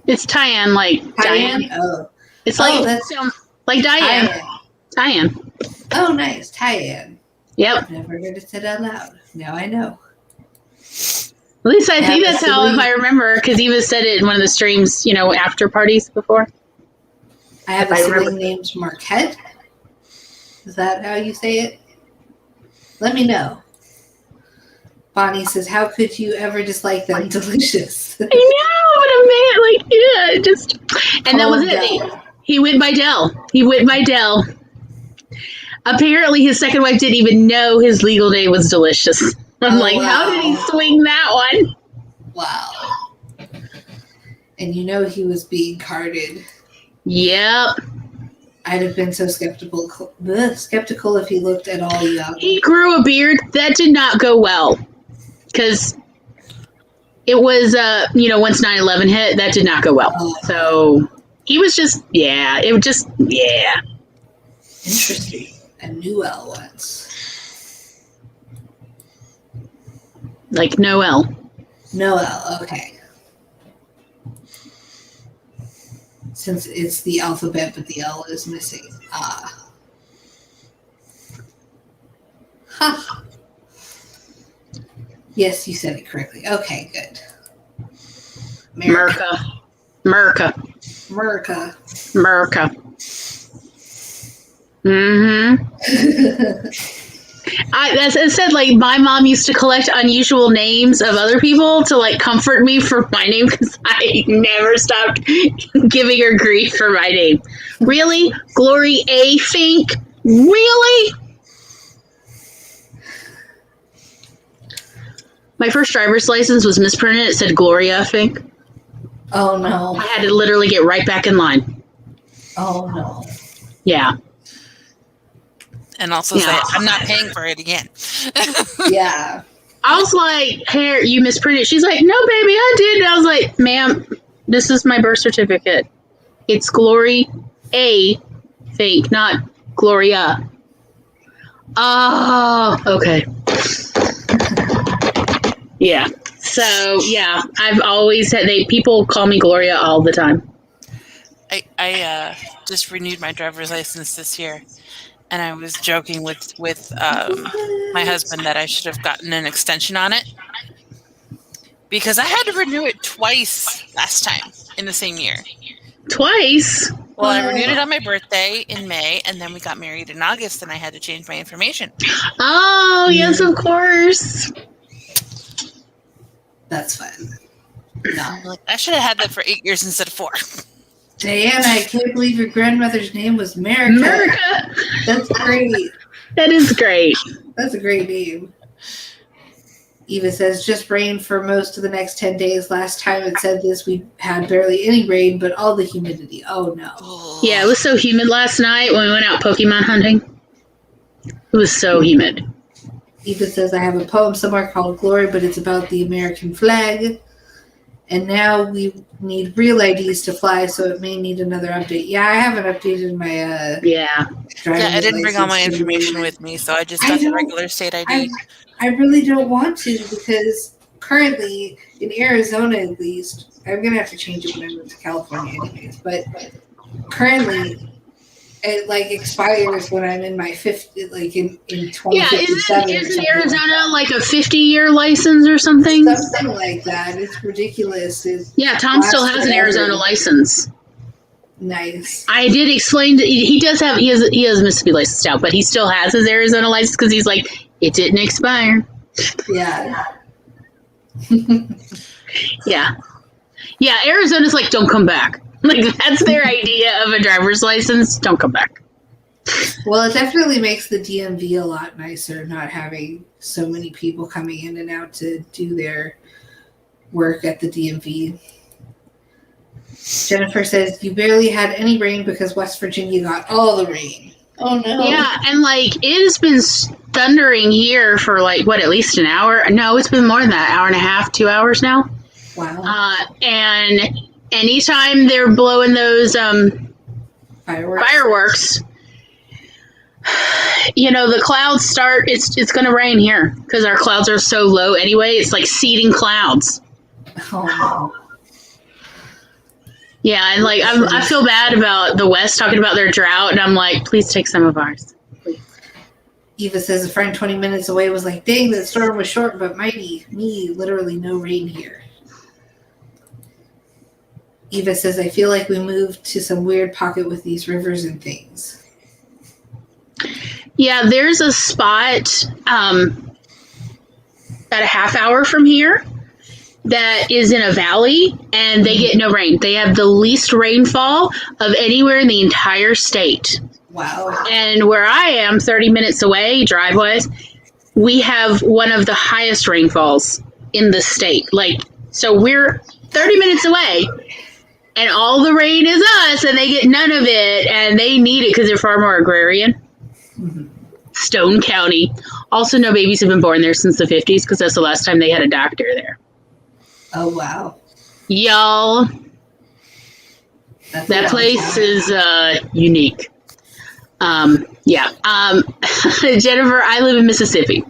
It's Tyann, like Diane? Diane. Oh. It's that's like Diane. Tyann. Oh, nice. Tyann. Yep. Never heard it said out loud. Now I know. At least I think that's how, if I remember, because Eva said it in one of the streams, after parties before. I have a sibling named Marquette. Is that how you say it? Let me know. Bonnie says, "How could you ever dislike them? Delicious." I know, but a man, like, yeah, just, and that was it. He went by Dell. Apparently, his second wife didn't even know his legal name was Delicious. I'm like, wow. How did he swing that one? Wow. And you know he was being carded. Yep. I'd have been so skeptical if he looked at all young. He grew a beard. That did not go well. Because it was, once 9/11 hit, that did not go well. So he was just, Interesting. I knew L once. Like Noel. Noel, okay. Since it's the alphabet, but the L is missing. Ah. Huh. Yes, you said it correctly. Okay, good. America. Mm-hmm. As I said, like, my mom used to collect unusual names of other people to, like, comfort me for my name because I never stopped giving her grief for my name. Really? Glory A. Fink? Really? My first driver's license was misprinted. It said Gloria Fink. Oh, no. I had to literally get right back in line. Oh, no. Yeah. And also say, I'm not paying for it again. Yeah. I was like, hey, you misprinted. She's like, no, baby, I did. And I was like, ma'am, this is my birth certificate. It's Glory A. Fink, not Gloria. Oh, okay. Yeah. So, yeah, I've always had, people call me Gloria all the time. I just renewed my driver's license this year. And I was joking with my husband that I should have gotten an extension on it because I had to renew it twice last time in the same year. Twice? Well, I renewed it on my birthday in May, and then we got married in August, and I had to change my information. Oh, yes, of course. That's fun. No. I should have had that for 8 years instead of 4. Diana, I can't believe your grandmother's name was America. That's great. That is great. That's a great name. Eva says, just rain for most of the next 10 days. Last time it said this, we had barely any rain, but all the humidity. Oh, no. Yeah, it was so humid last night when we went out Pokemon hunting. It was so humid. Eva says, I have a poem somewhere called Glory, but it's about the American flag. And now we need real IDs to fly, so it may need another update. Yeah, I haven't updated my I didn't bring all my information with me, so I just got the regular state ID. I really don't want to because currently, in Arizona at least, I'm going to have to change it when I move to California anyways, but currently it expires when I'm in my 50, in 2057. Yeah, isn't Arizona like a 50-year license or something? Something like that. It's ridiculous. Tom still has an Arizona license. Nice. I did explain he has a Mississippi license now, but he still has his Arizona license because he's like, it didn't expire. Yeah. Yeah, Arizona's like, don't come back. Like, that's their idea of a driver's license. Don't come back. Well, it definitely makes the DMV a lot nicer, not having so many people coming in and out to do their work at the DMV. Jennifer says, you barely had any rain because West Virginia got all the rain. Oh, no. Yeah, and, it has been thundering here for, at least an hour? No, it's been more than that, hour and a half, 2 hours now. Wow. And anytime they're blowing those fireworks, the clouds start, it's going to rain here because our clouds are so low anyway. It's like seeding clouds. Oh, no. Yeah, and I feel bad about the West talking about their drought, and I'm like, please take some of ours. Please. Eva says a friend 20 minutes away was like, dang, the storm was short but mighty. Me, literally no rain here. Eva says, I feel like we moved to some weird pocket with these rivers and things. Yeah, there's a spot about a half hour from here that is in a valley, and they get no rain. They have the least rainfall of anywhere in the entire state. Wow. And where I am, 30 minutes away, drive-wise, we have one of the highest rainfalls in the state. Like, so we're 30 minutes away, and all the rain is us, and they get none of it, and they need it because they're far more agrarian. Mm-hmm. Stone County. Also, no babies have been born there since the 50s because that's the last time they had a doctor there. Oh, wow. Y'all, that place is unique. Yeah. Jennifer, I live in Mississippi.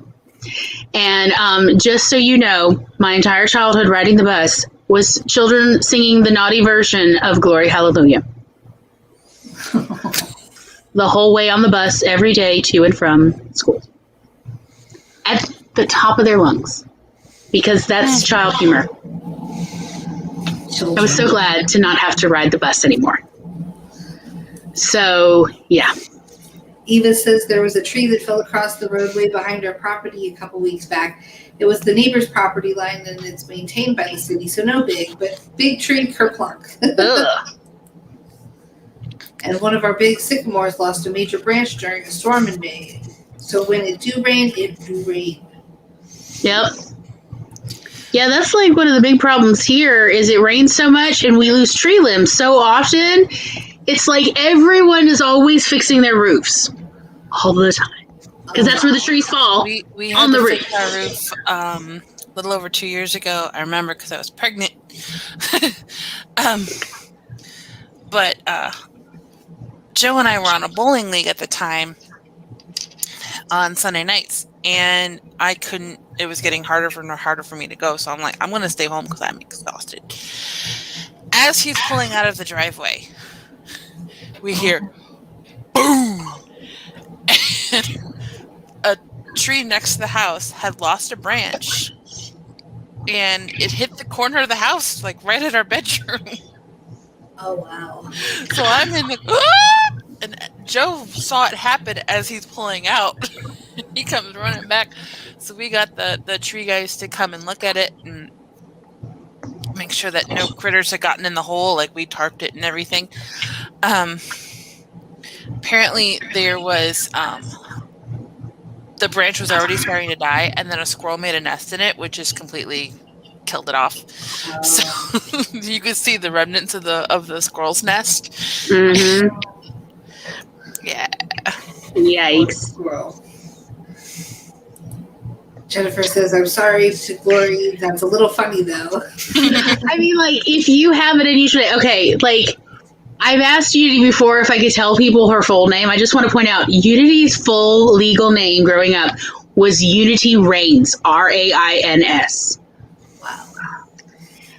And just so you know, my entire childhood riding the bus was children singing the naughty version of Glory Hallelujah. The whole way on the bus, every day to and from school. At the top of their lungs. Because that's child humor. Children. I was so glad to not have to ride the bus anymore. So, yeah. Eva says there was a tree that fell across the roadway behind our property a couple weeks back. It was the neighbor's property line, and it's maintained by the city, so no big, but big tree kerplunk. And one of our big sycamores lost a major branch during a storm in May. So when it do rain, it do rain. Yep. Yeah, that's like one of the big problems here is it rains so much and we lose tree limbs so often. It's like everyone is always fixing their roofs all the time because that's where the trees fall. We on had the to roof. fix our roof a little over 2 years ago. I remember because I was pregnant. But Joe and I were on a bowling league at the time on Sunday nights, and I couldn't. It was getting harder for me to go. So I'm like, I'm going to stay home because I'm exhausted. As he's pulling out of the driveway, we hear boom, and a tree next to the house had lost a branch, and it hit the corner of the house, like right at our bedroom. Oh, wow. So I'm in the and Joe saw it happen as he's pulling out. He comes running back. So we got the tree guys to come and look at it and make sure that no critters had gotten in the hole, like we tarped it and everything. Apparently there was the branch was already starting to die, and then a squirrel made a nest in it, which just completely killed it off. So you could see the remnants of the squirrel's nest. Mm-hmm. Yeah. Yikes. Squirrel. Jennifer says, I'm sorry to Glory. That's a little funny, though. I mean, like, if you have an unusual name, okay, like, I've asked Unity before if I could tell people her full name. I just want to point out, Unity's full legal name growing up was Unity Rains, R-A-I-N-S. Wow.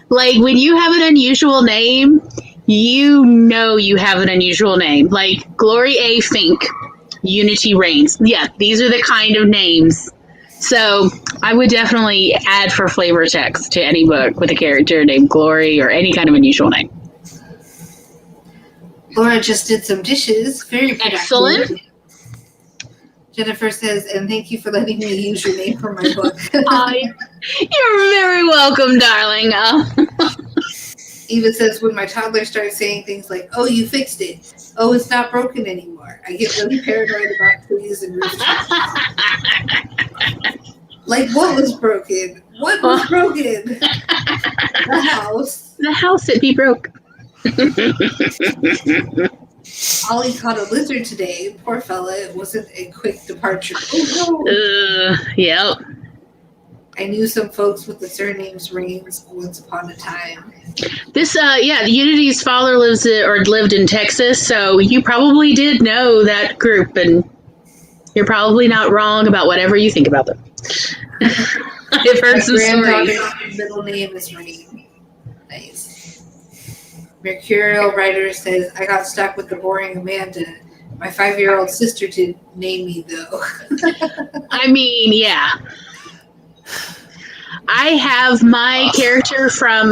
Like, when you have an unusual name, you know you have an unusual name. Like, Glory A. Fink, Unity Rains. Yeah, these are the kind of names. So I would definitely add for flavor text to any book with a character named Glory or any kind of unusual name. Laura just did some dishes. Very productive. Excellent. Jennifer says, and thank you for letting me use your name for my book. You're very welcome, darling. Eva says, when my toddler starts saying things like, oh, you fixed it. Oh, it's not broken anymore. I get really paranoid about trees and rooftops. Like, what was broken? What was broken? The house. The house that be broke. Ollie caught a lizard today. Poor fella. It wasn't a quick departure. Oh, no. Yep. I knew some folks with the surnames Rains once upon a time. This, Unity's father lived in Texas, so you probably did know that group, and you're probably not wrong about whatever you think about them. I've heard some stories. Middle name is Rain. Nice. Mercurial Writer says, I got stuck with the boring Amanda. My 5-year-old sister did name me, though. I mean, yeah. I have my character from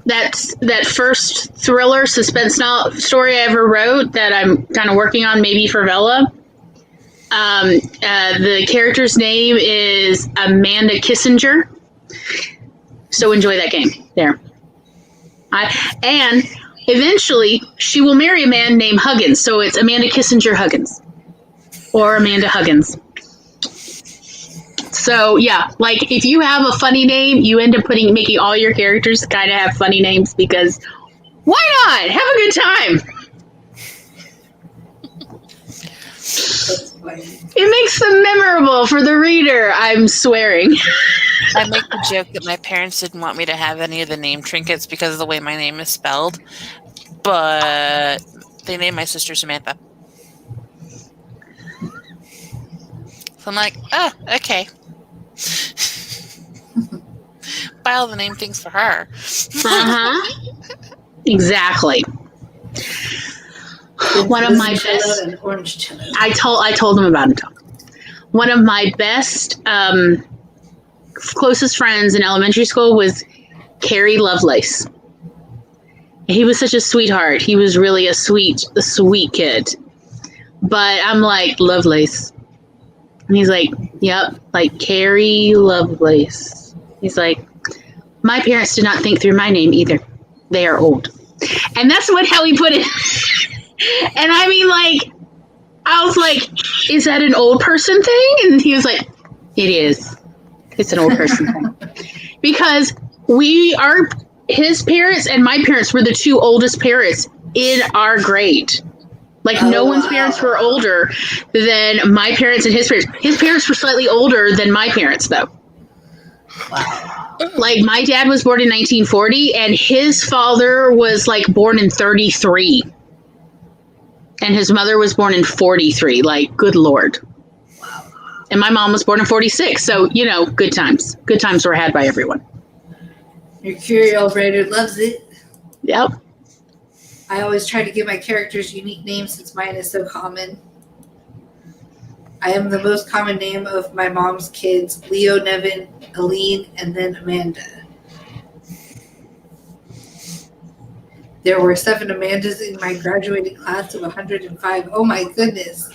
that first thriller suspense story I ever wrote that I'm kind of working on maybe for Vella. The character's name is Amanda Kissinger. So enjoy that game. There. And eventually she will marry a man named Huggins. So it's Amanda Kissinger Huggins. Or Amanda Huggins. So yeah, like if you have a funny name, you end up making all your characters kind of have funny names because why not? Have a good time. That's funny. It makes them memorable for the reader. I'm swearing. I make the joke that my parents didn't want me to have any of the name trinkets because of the way my name is spelled, but they named my sister Samantha. So I'm like, oh, okay. Buy all the name things for her. Exactly. One of my best. And orange cello. I told them about it. One of my best closest friends in elementary school was Carrie Lovelace. He was such a sweetheart. He was really a sweet kid. But I'm like, Lovelace. And he's like, yep, like Carrie Lovelace. He's like, my parents did not think through my name either. They are old. And that's how he put it. And I mean, like, I was like, is that an old person thing? And he was like, it is. It's an old person thing. Because his parents and my parents were the two oldest parents in our grade. Like, no one's parents were older than my parents and his parents. His parents were slightly older than my parents, though. Wow. Like, my dad was born in 1940, and his father was, like, born in 33. And his mother was born in 43. Like, good Lord. Wow. And my mom was born in 46. So, good times. Good times were had by everyone. Your curial writer loves it. Yep. I always try to give my characters unique names since mine is so common. I am the most common name of my mom's kids, Leo, Nevin, Aline, and then Amanda. There were 7 Amandas in my graduating class of 105. Oh my goodness.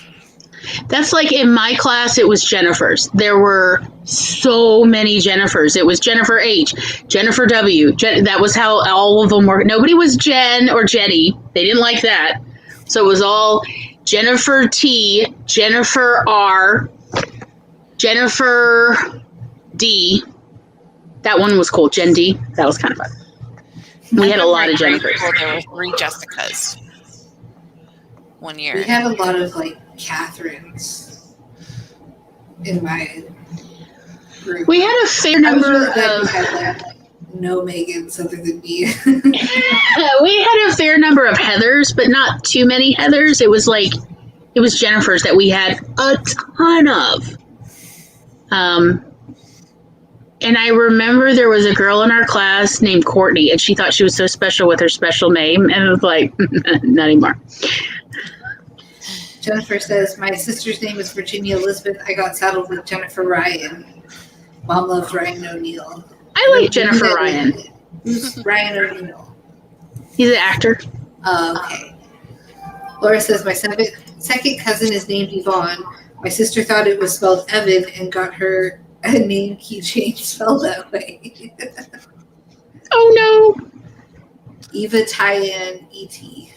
That's like in my class, it was Jennifer's. There were so many Jennifers. It was Jennifer H, Jennifer W. That was how all of them were. Nobody was Jen or Jenny. They didn't like that. So it was all Jennifer T, Jennifer R, Jennifer D. That one was cool. Jen D. That was kind of fun. We had a lot of Jennifers. There were 3 Jessicas one year. We had a lot of, like, Catherines in my group. We had a fair number I of. had, like, no Megans other than me. We had a fair number of Heathers, but not too many Heathers. It was Jennifers that we had a ton of. And I remember there was a girl in our class named Courtney, and she thought she was so special with her special name, and it was like, not anymore. Jennifer says, my sister's name is Virginia Elizabeth. I got saddled with Jennifer Ryan. Mom loves Ryan O'Neal. I like Jennifer Ryan. Who's Ryan O'Neal? He's an actor. Okay. Laura says, my second cousin is named Yvonne. My sister thought it was spelled Evan and got her a name keychain spelled that way. Oh no. Eva Tyann E.T.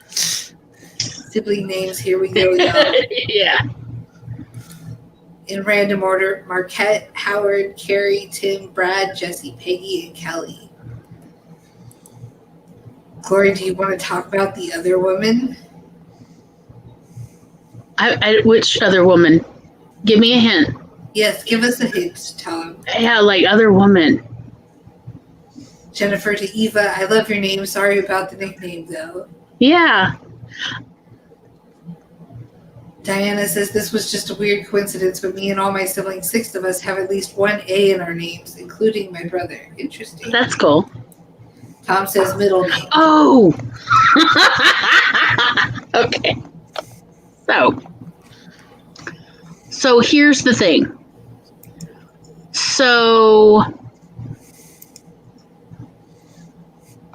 Sibling names, here we go, y'all. Yeah. In random order, Marquette, Howard, Carrie, Tim, Brad, Jesse, Peggy, and Kelly. Glory, do you want to talk about the other woman? Which other woman? Give me a hint. Yes, give us a hint, Tom. Yeah, like other woman. Jennifer to Eva, I love your name. Sorry about the nickname, though. Yeah. Diana says, this was just a weird coincidence, but me and all my siblings, 6 of us, have at least one A in our names, including my brother. Interesting. That's cool. Tom says middle name. Oh. Okay. So here's the thing. So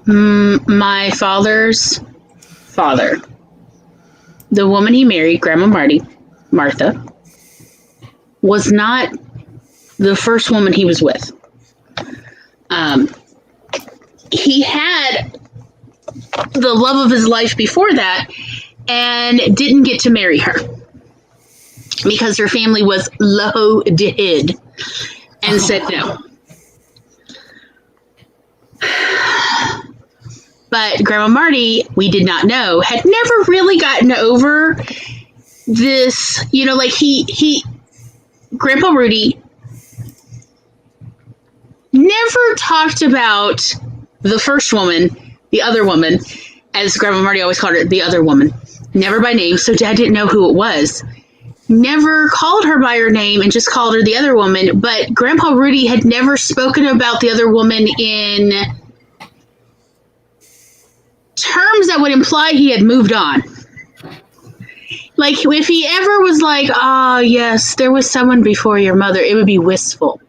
my father's father the woman he married, Grandma Martha, was not the first woman he was with. He had the love of his life before that and didn't get to marry her because her family was loaded and said no. But Grandma Marty, we did not know, had never really gotten over this, like Grandpa Rudy never talked about the first woman, the other woman, as Grandma Marty always called her, the other woman. Never by name, so Dad didn't know who it was. Never called her by her name and just called her the other woman, but Grandpa Rudy had never spoken about the other woman in terms that would imply he had moved on. Like, if he ever was like, oh, yes, there was someone before your mother, it would be wistful.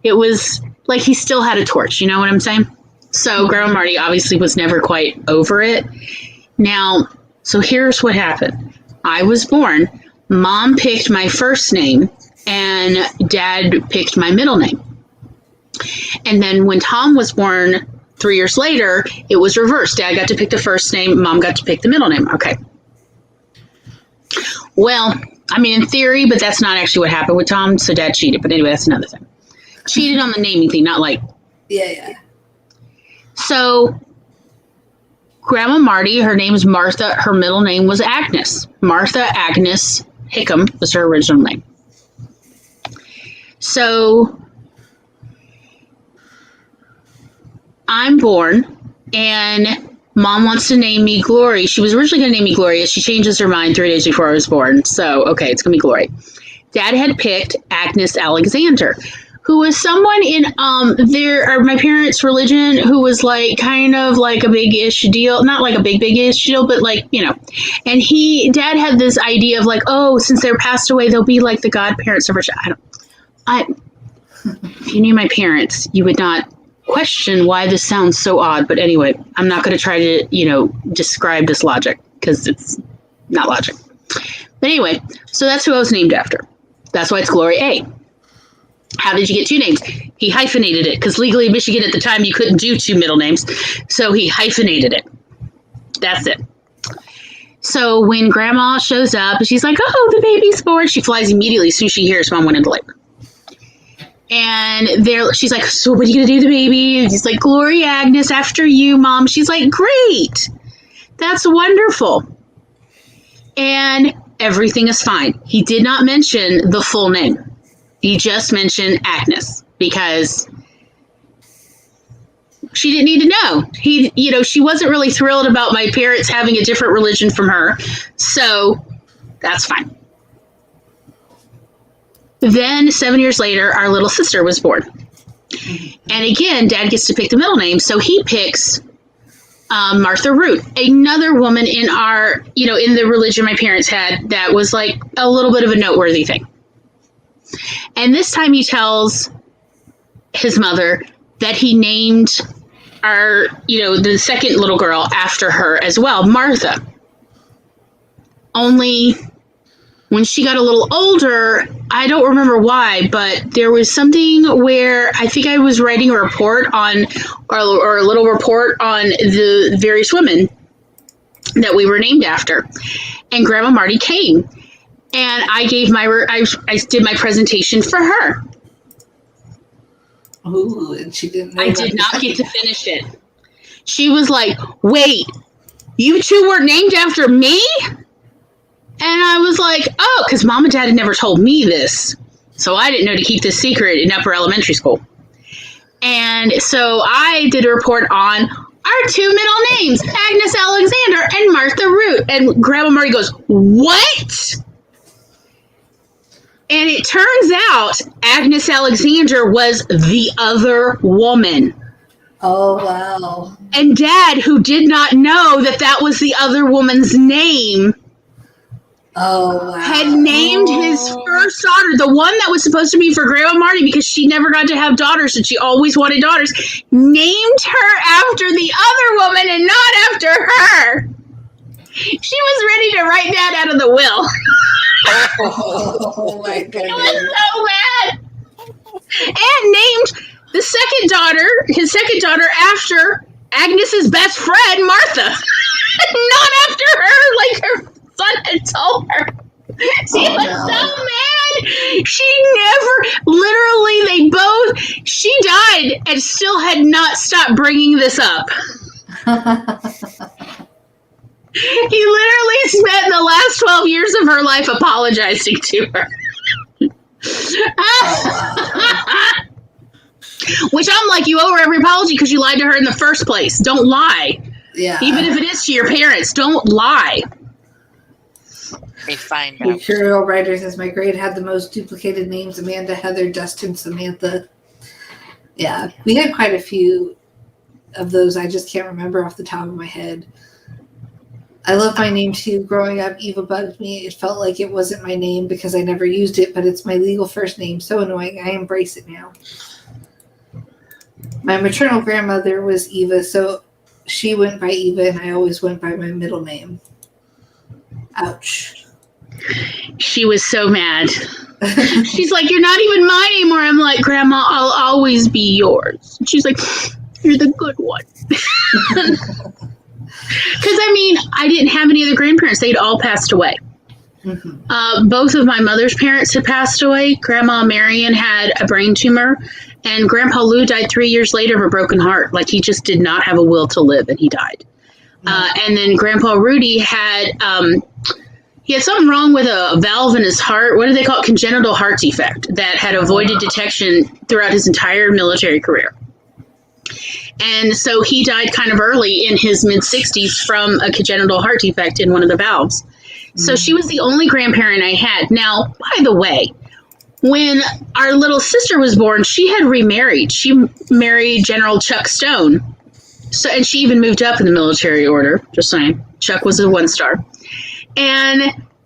It was like he still had a torch, you know what I'm saying? So Grandma Marty obviously was never quite over it. Now, so here's what happened. I was born. Mom picked my first name, and Dad picked my middle name. And then when Tom was born 3 years later, it was reversed. Dad got to pick the first name. Mom got to pick the middle name. Okay. Well, I mean, in theory, but that's not actually what happened with Tom, so Dad cheated. But anyway, that's another thing. Cheated on the naming thing, not like... Yeah. So, Grandma Marty, her name is Martha. Her middle name was Agnes. Martha Agnes Hickam was her original name. So, I'm born, and Mom wants to name me Glory. She was originally going to name me Gloria. She changes her mind 3 days before I was born. So, okay, it's going to be Glory. Dad had picked Agnes Alexander, who was someone in my parents' religion who was like kind of like a big-ish deal. Not like a big-ish deal, but like, And Dad had this idea of like, oh, since they're passed away, they'll be like the godparents of her child. If you knew my parents, you would not question why this sounds so odd. But anyway, I'm not going to try to, describe this logic because it's not logic. But anyway, so that's who I was named after. That's why it's Glory A. How did you get two names? He hyphenated it because legally in Michigan at the time you couldn't do two middle names. So he hyphenated it. That's it. So when Grandma shows up, she's like, oh, the baby's born. She flies immediately as soon as she hears Mom went into labor. And she's like, so what are you going to do to the baby? And he's like, Glory Agnes, after you, Mom. She's like, great. That's wonderful. And everything is fine. He did not mention the full name. He just mentioned Agnes because she didn't need to know. She wasn't really thrilled about my parents having a different religion from her. So that's fine. Then 7 years later, our little sister was born. And again, Dad gets to pick the middle name. So he picks Martha Root, another woman in our, in the religion my parents had that was like a little bit of a noteworthy thing. And this time he tells his mother that he named our, the second little girl after her as well, Martha. Only when she got a little older, I don't remember why, but there was something where I think I was writing a report on, or a little report on the various women that we were named after. And Grandma Marty came. And I gave I did my presentation for her. Ooh, and she didn't know. I did not get to finish it. She was like, wait, you two were named after me? And I was like, oh, because Mom and Dad had never told me this. So I didn't know to keep this secret in upper elementary school. And so I did a report on our two middle names, Agnes Alexander and Martha Root. And Grandma Marty goes, what? And it turns out Agnes Alexander was the other woman. Oh, wow. And Dad, who did not know that was the other woman's name, had named his first daughter, the one that was supposed to be for Grandma Marty because she never got to have daughters and she always wanted daughters, named her after the other woman and not after her. She was ready to write that out of the will. Oh my I goodness. was so mad. And named his second daughter after Agnes's best friend, Martha. Not after her, like her son had told her. She was so mad. She died and still had not stopped bringing this up. He literally spent the last 12 years of her life apologizing to her. Which I'm like, you owe her every apology because you lied to her in the first place. Don't lie. Yeah. Even if it is to your parents, don't lie. They find out. Mercurial writer says my grade had the most duplicated names: Amanda, Heather, Dustin, Samantha. Yeah, we had quite a few of those. I just can't remember off the top of my head. I love my name too. Growing up, Eva bugged me. It felt like it wasn't my name because I never used it, but it's my legal first name. So annoying. I embrace it now. My maternal grandmother was Eva, so she went by Eva, and I always went by my middle name. Ouch. She was so mad. She's like, you're not even mine anymore. I'm like, Grandma, I'll always be yours. She's like, you're the good one. Because, I mean, I didn't have any other grandparents. They'd all passed away. Mm-hmm. Both of my mother's parents had passed away. Grandma Marion had a brain tumor, and Grandpa Lou died 3 years later of a broken heart. Like, he just did not have a will to live, and he died. Mm-hmm. And then Grandpa Rudy had... he had something wrong with a valve in his heart. What do they call it? Congenital heart defect that had avoided detection throughout his entire military career. And so he died kind of early in his mid-60s from a congenital heart defect in one of the valves. So she was the only grandparent I had. Now, by the way, when our little sister was born, she had remarried. She married General Chuck Stone. So, and she even moved up in the military order. Just saying. Chuck was a 1-star. And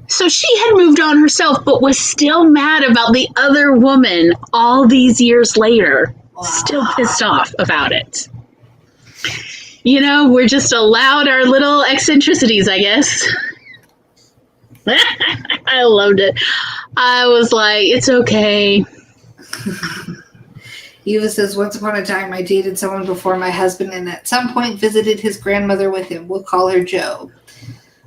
so she had moved on herself, but was still mad about the other woman all these years later. Wow. Still pissed off about it. You know, we're just allowed our little eccentricities, I guess. I loved it. I was like, it's okay. Eva says, once upon a time, I dated someone before my husband and at some point visited his grandmother with him. We'll call her Joe.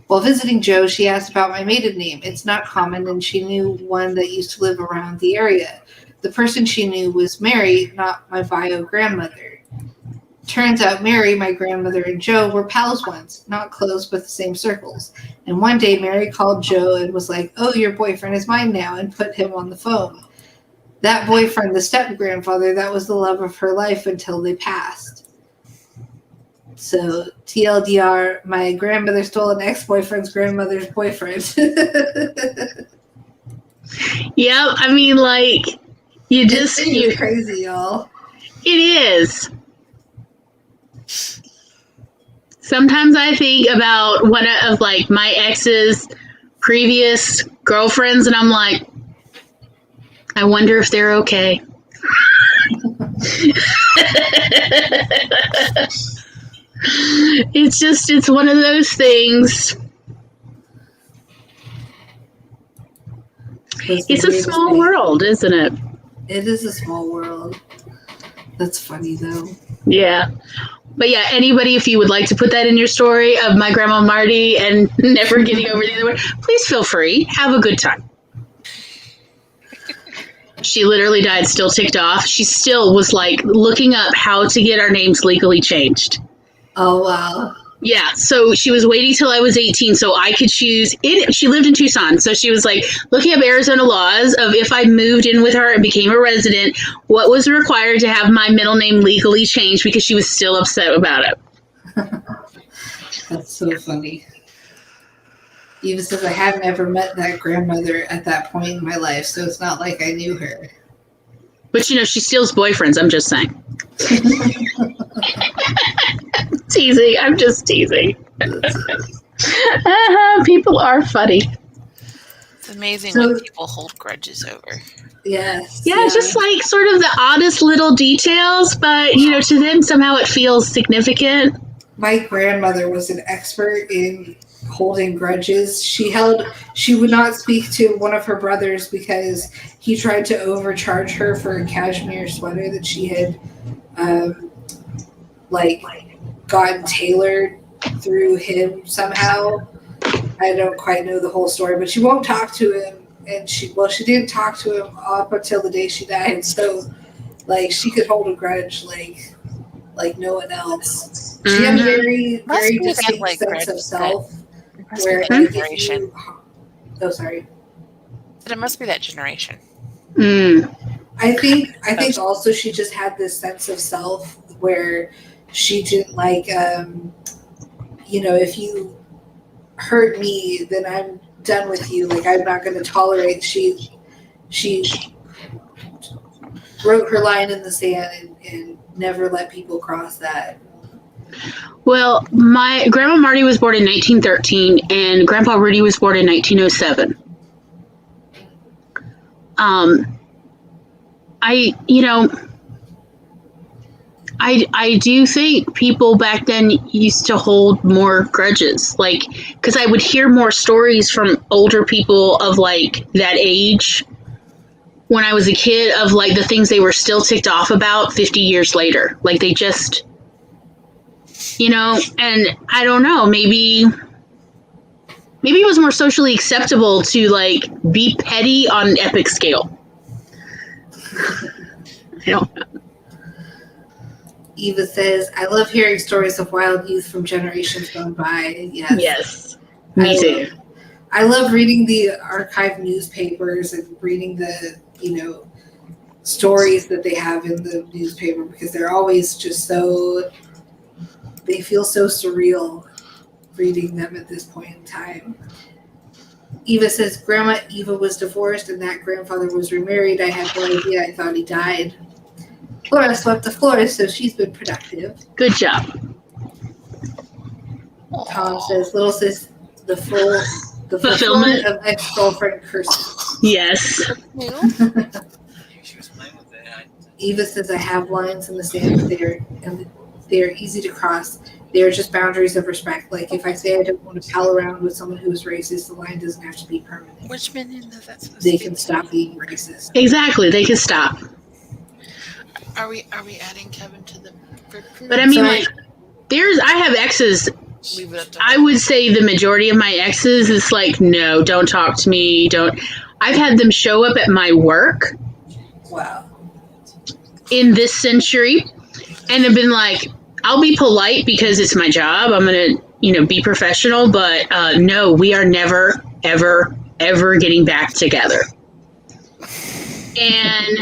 While visiting Joe, she asked about my maiden name. It's not common, and she knew one that used to live around the area. The person she knew was Mary, not my bio grandmother. Turns out Mary, my grandmother, and Joe were pals once, not close, but the same circles. And one day, Mary called Joe and was like, oh, your boyfriend is mine now, and put him on the phone. That boyfriend, the step-grandfather, that was the love of her life until they passed. So, TLDR, my grandmother stole an ex-boyfriend's grandmother's boyfriend. Yeah, I mean, like, you just... It's crazy, y'all. It is. Sometimes I think about one of, like, my ex's previous girlfriends, and I'm like, I wonder if they're okay. It's one of those things. It's a small world, isn't it? It is a small world. That's funny, though. Yeah. But yeah, anybody, if you would like to put that in your story of my grandma Marty and never getting over the other one, please feel free. Have a good time. She literally died still ticked off. She still was like looking up how to get our names legally changed. Oh, wow. Yeah, so she was waiting till I was 18 so I could choose it. She lived in Tucson, so she was like looking up Arizona laws of if I moved in with her and became a resident, what was required to have my middle name legally changed because she was still upset about it. That's so funny. Eva says I hadn't ever met that grandmother at that point in my life, so it's not like I knew her. But you know, she steals boyfriends, I'm just saying. Teasing. I'm just teasing. People are funny. It's amazing what people hold grudges over. Yes. Yeah, just like sort of the oddest little details, but you know, to them somehow it feels significant. My grandmother was an expert in holding grudges. She would not speak to one of her brothers because he tried to overcharge her for a cashmere sweater that she had like gotten tailored through him somehow. I don't quite know the whole story, but she won't talk to him, and she didn't talk to him up until the day she died. So, like, she could hold a grudge like no one else. She had a very very distinct sense of self. Where like if you, oh sorry, but it must be that generation. I think also she just had this sense of self where she didn't like if you hurt me, then I'm done with you. Like, I'm not going to tolerate. She wrote her line in the sand and never let people cross that. Well, my Grandma Marty was born in 1913, and Grandpa Rudy was born in 1907. I do think people back then used to hold more grudges, like, because I would hear more stories from older people of like that age when I was a kid of like the things they were still ticked off about 50 years later. Like they just, and I don't know, maybe it was more socially acceptable to like be petty on an epic scale. I don't know. Eva says, I love hearing stories of wild youth from generations gone by. Yes. Me too. I love reading the archived newspapers and reading the, stories that they have in the newspaper because they're always just they feel so surreal reading them at this point in time. Eva says, Grandma Eva was divorced and that grandfather was remarried. I had no idea. I thought he died. Flora swept the floor, so she's been productive. Good job. Tom says, little sis, the fulfillment of ex-girlfriend curses. Yes. Eva says, I have lines in the sand, they are easy to cross. They are just boundaries of respect. Like if I say I don't want to pal around with someone who is racist, the line doesn't have to be permanent. Which minion is that supposed They to can be? stop being racist. Exactly, they can stop. Are we adding Kevin to the group? But I mean, like, I have exes. Leave it up to I would say the majority of my exes is like, no, don't talk to me. Don't. I've had them show up at my work. Wow. In this century, and have been like, I'll be polite because it's my job. I'm gonna, be professional. But no, we are never, ever, ever getting back together. And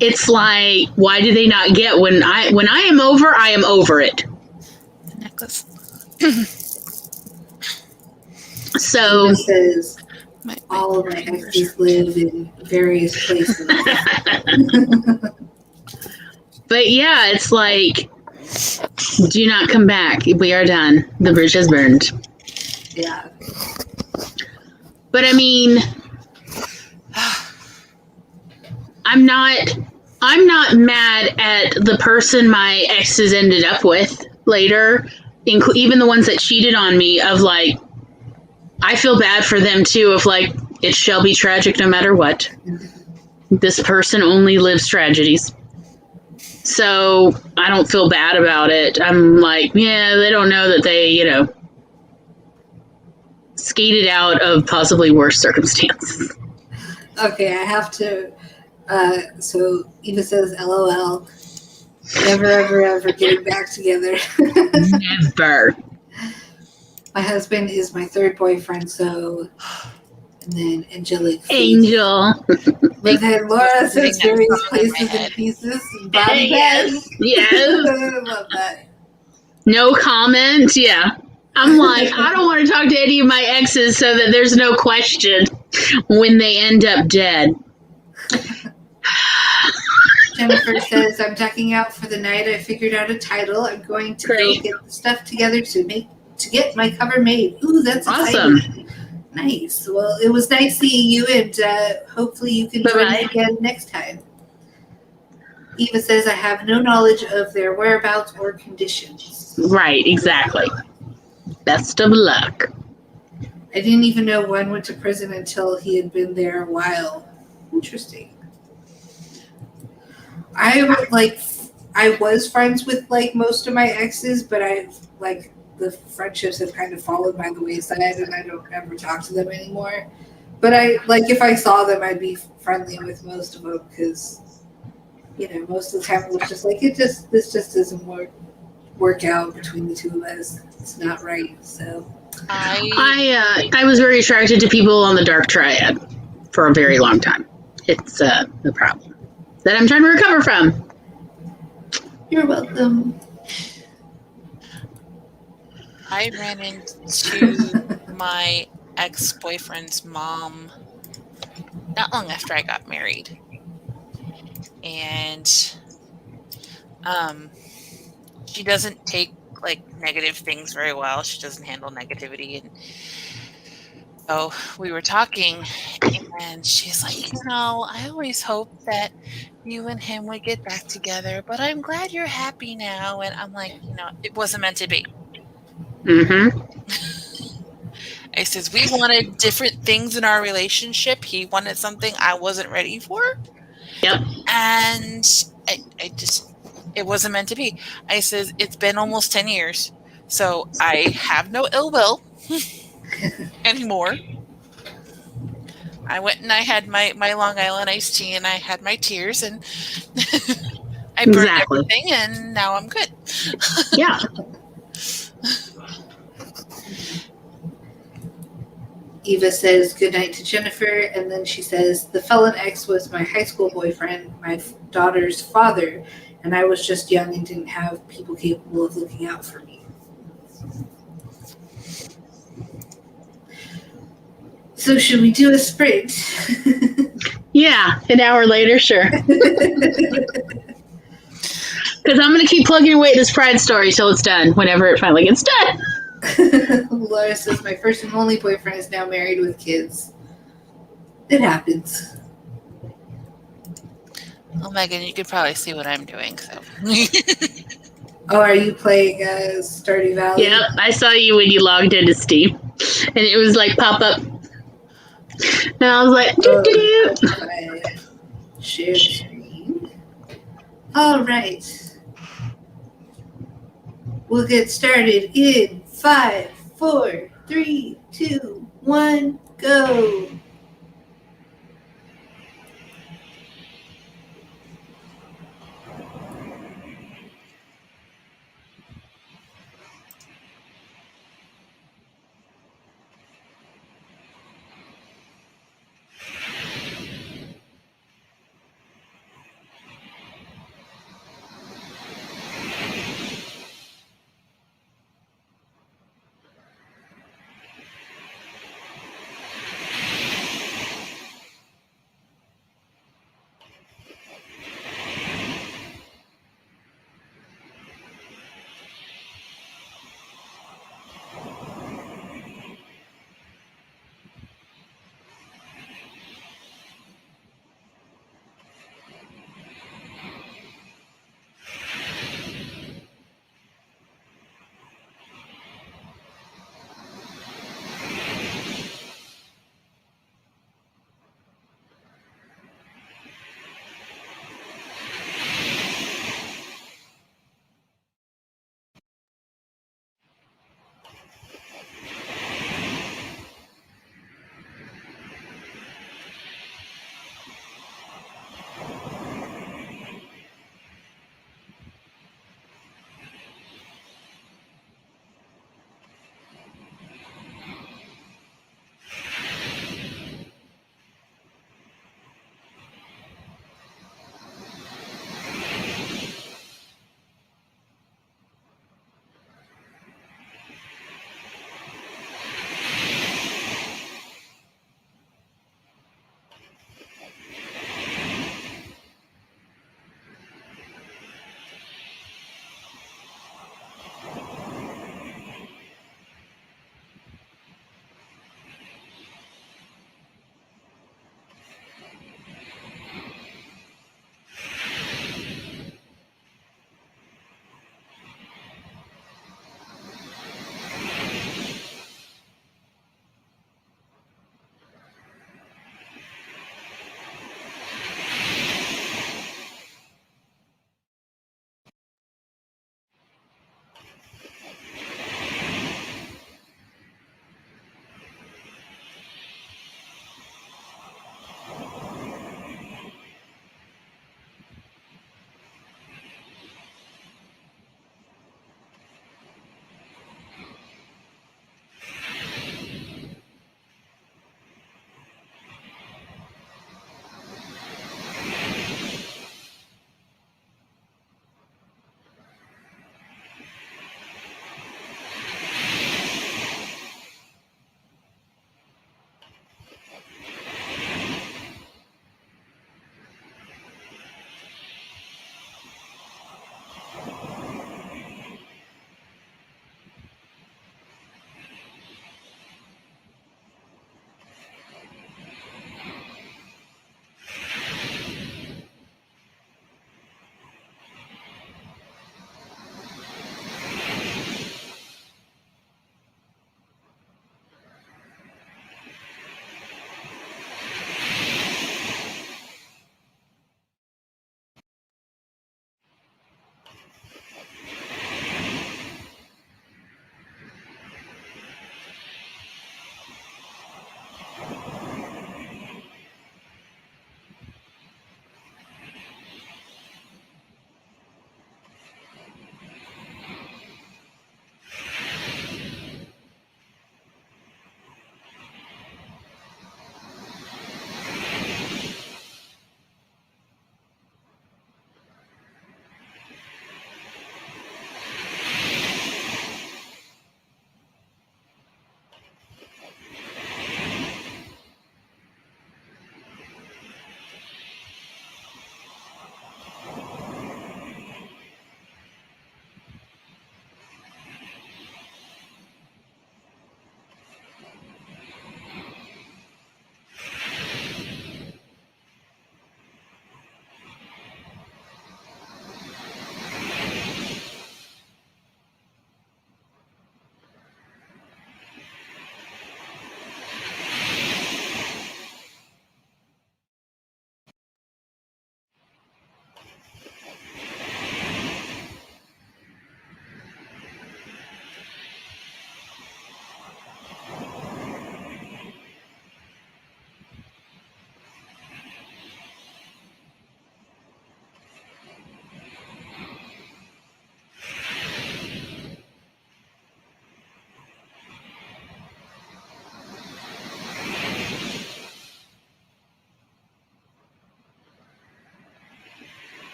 it's like, why do they not get when I am over, I am over it. the necklace. So Eva says, My all of my exes live in various places. but yeah, it's like, do not come back. We are done. The bridge has burned. Yeah. But I mean, I'm not mad at the person my exes ended up with later, even the ones that cheated on me, of like, I feel bad for them too, of like, it shall be tragic no matter what. This person only lives tragedies. So I don't feel bad about it. I'm like, yeah, they don't know that they, skated out of possibly worse circumstances. Okay, I have to. So Eva says, LOL. Never, ever, ever getting back together. Never. My husband is my third boyfriend, so. And then Angelic. Angel. But then Laura says various places and pieces. And body Yes. Yes. I love that. No comment. Yeah. I'm like, I don't want to talk to any of my exes so that there's no question when they end up dead. Jennifer says, I'm ducking out for the night. I figured out a title. I'm going to go get the stuff together to get my cover made. Ooh, that's awesome. Exciting. Nice. Well, it was nice seeing you, and hopefully you can join me again next time. Eva says, I have no knowledge of their whereabouts or conditions. Right, exactly. Best of luck. I didn't even know one went to prison until he had been there a while. Interesting. I was friends with like most of my exes, but I've like the friendships have kind of fallen by the wayside, and I don't ever talk to them anymore. But I like if I saw them, I'd be friendly with most of them because most of the time it was just like this just doesn't work out between the two of us. It's not right. So I was very attracted to people on the dark triad for a very long time. It's the problem that I'm trying to recover from. you're welcome. I ran into my ex-boyfriend's mom not long after I got married. And she doesn't take like negative things very well. She doesn't handle negativity. And so we were talking and she's like, I always hoped that you and him would get back together, but I'm glad you're happy now. And I'm like, it wasn't meant to be. Mm-hmm. I says, we wanted different things in our relationship. He wanted something I wasn't ready for. Yep. And it wasn't meant to be. I says, it's been almost 10 years. So I have no ill will anymore. I went and I had my Long Island iced tea and I had my tears and I burned everything and now I'm good. Yeah. Eva says goodnight to Jennifer, and then she says, the felon ex was my high school boyfriend, my daughter's father, and I was just young and didn't have people capable of looking out for me. So should we do a sprint? Yeah, an hour later, sure. Because I'm going to keep plugging away at this pride story till it's done, whenever it finally gets done. Laura says, my first and only boyfriend is now married with kids. It happens. Oh, Megan, you could probably see what I'm doing. So. Oh, are you playing Stardew Valley? Yep, I saw you when you logged into Steam. And it was like pop up. And I was like, doo-doo-doo. Share screen. All right. We'll get started in 5, 4, 3, 2, 1, go.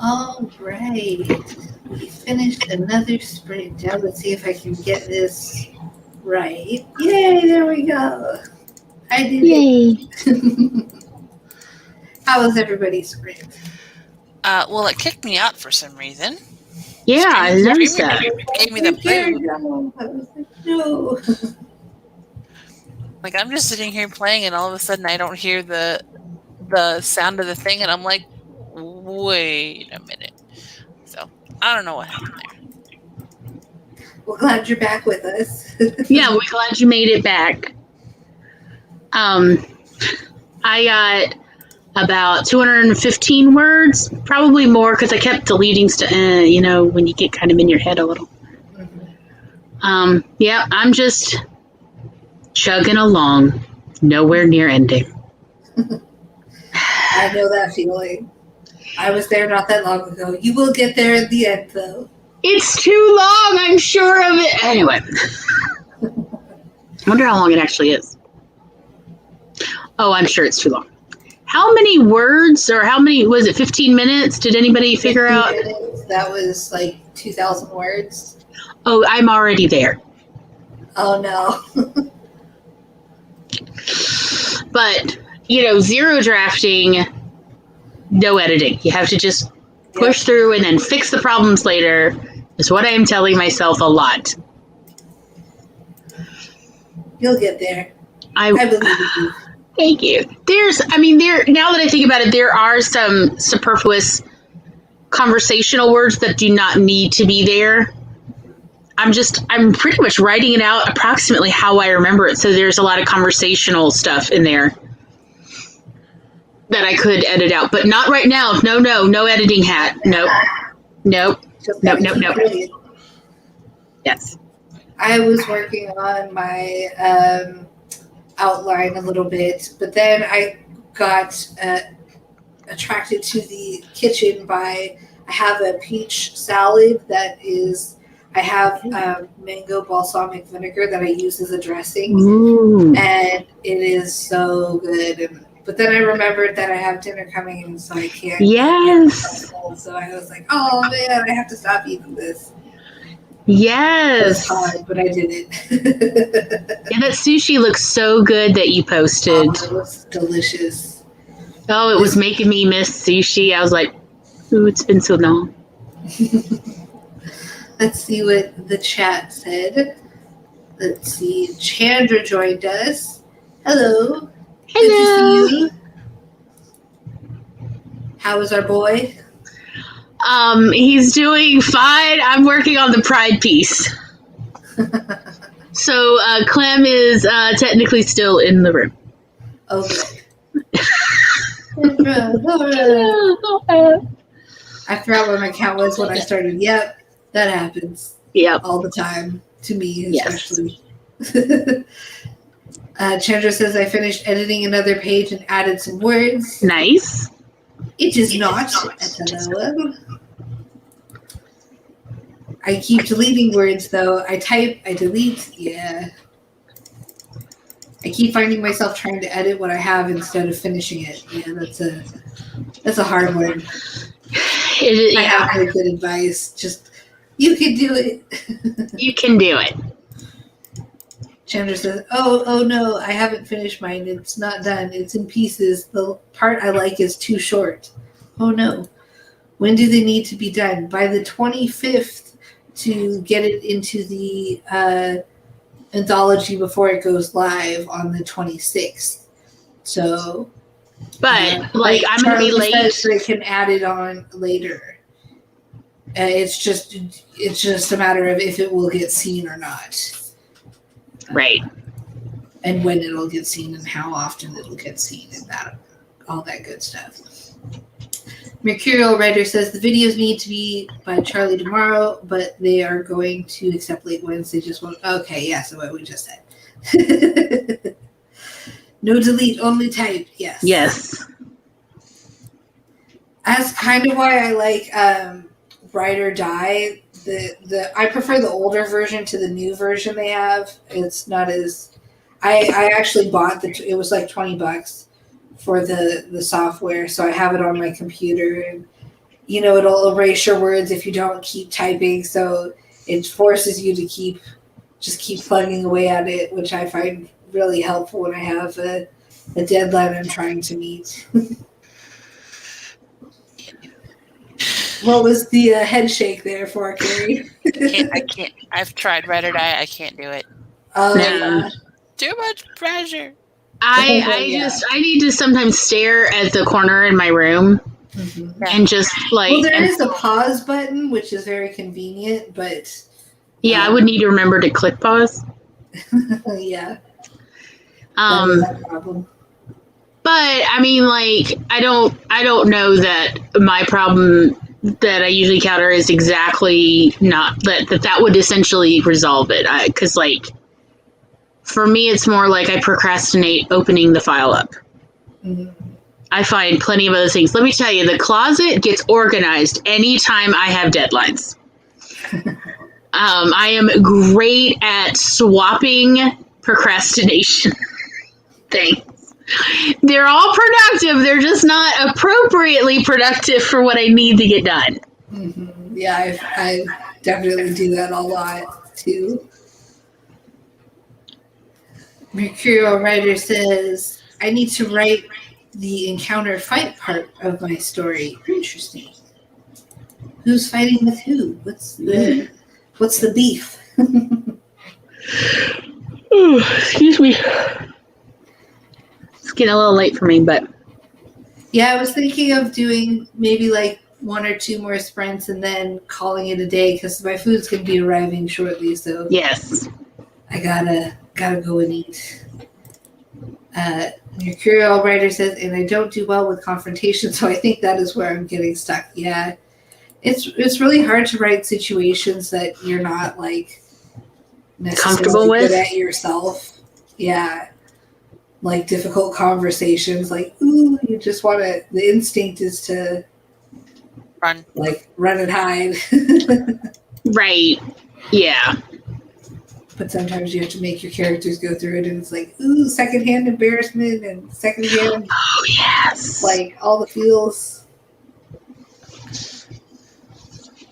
All right. We finished another sprint. Now let's see if I can get this right. Yay, there we go. I did it. How was everybody's sprint? Well, it kicked me out for some reason. Yeah, I noticed that. Gave me the boot. No. I was like, no. Like, I'm just sitting here playing, and all of a sudden I don't hear the sound of the thing, and I'm like, wait a minute. So, I don't know what happened there. Well, glad you're back with us. Yeah, we're glad you made it back. I got about 215 words, probably more because I kept deleting stuff, when you get kind of in your head a little. Yeah, I'm just chugging along, nowhere near ending. I know that feeling. I was there not that long ago. You will get there at the end, though. It's too long, I'm sure of it. Anyway. I wonder how long it actually is. Oh, I'm sure it's too long. How many words, or how many, was it 15 minutes? Did anybody figure out? Minutes, that was like 2,000 words. Oh, I'm already there. Oh, no. But, zero drafting, no editing. You have to just push through and then fix the problems later, is what I am telling myself a lot. You'll get there. I believe in you. Thank you. Now that I think about it, there are some superfluous conversational words that do not need to be there. I'm pretty much writing it out approximately how I remember it. So there's a lot of conversational stuff in there that I could edit out, but not right now. No editing hat. Nope. Yes. I was working on my outline a little bit, but then I got attracted to the kitchen by, I have a peach salad that is, I have mango balsamic vinegar that I use as a dressing. Ooh. And it is so good. But then I remembered that I have dinner coming in, so I can't. Yes. So I was like, oh man, I have to stop eating this. Yes. It was hard, but I did it. Yeah, that sushi looks so good that you posted. Oh, it was delicious. Oh, it was making me miss sushi. I was like, ooh, it's been so long. Let's see what the chat said. Let's see. Chandra joined us. Hello. Hello. Good to see you. How is our boy? He's doing fine. I'm working on the pride piece. So Clem is technically still in the room. Okay. Laura. I forgot what my count was when I started. Yep, that happens. Yep. All the time. To me, especially. Yes. Chandra says, I finished editing another page and added some words. Nice. It is not. Hello. I keep deleting words, though. I type, I delete. Yeah. I keep finding myself trying to edit what I have instead of finishing it. Yeah, that's a hard one. I have really good advice. Just, you can do it. You can do it. Chandra says, oh no, I haven't finished mine. It's not done. It's in pieces. The part I like is too short. Oh no. When do they need to be done? By the 25th to get it into the anthology before it goes live on the 26th. So, but I'm going to be late. So they can add it on later. It's just a matter of if it will get seen or not. Right. And when it'll get seen and how often it'll get seen and all that good stuff. Mercurial Writer says the videos need to be by Charlie tomorrow, but they are going to accept late Wednesday. Just won't. Okay, yeah, so what we just said. No delete, only type. Yes. Yes. That's kind of why I like Ride or Die. I prefer the older version to the new version they have. It's not as I actually bought it was like $20 for the software, so I have it on my computer, and it'll erase your words if you don't keep typing. So it forces you to keep plugging away at it, which I find really helpful when I have a deadline I'm trying to meet. What was the head shake there for, Carrie? I can't. I've tried Ride or Die. I can't do it. Oh, No. yeah. Too much pressure. I need to sometimes stare at the corner in my room and just like. Well, there is a pause button, which is very convenient, but yeah, I would need to remember to click pause. Yeah, that is a problem. But I mean, like, I don't know that my problem that I usually encounter is exactly not that would essentially resolve it. Because like, for me, it's more like I procrastinate opening the file up. Mm-hmm. I find plenty of other things. Let me tell you, the closet gets organized anytime I have deadlines. I am great at swapping procrastination things. They're all productive. They're just not appropriately productive for what I need to get done. Mm-hmm. Yeah, I definitely do that a lot too. Mercurial Writer says, I need to write the encounter fight part of my story. Interesting. Who's fighting with who? What's the beef? Ooh, excuse me. It's getting a little late for me, but yeah, I was thinking of doing maybe like 1 or 2 more sprints and then calling it a day because my food's gonna be arriving shortly. So yes, I gotta go and eat. Mercurial Writer says, and I don't do well with confrontation, so I think that is where I'm getting stuck. Yeah, it's really hard to write situations that you're not like necessarily comfortable with good at yourself. Yeah. Like difficult conversations, like, ooh, you just want to, the instinct is to run and hide. right. Yeah. But sometimes you have to make your characters go through it, and it's like, ooh, secondhand embarrassment and secondhand, oh yes, like all the feels.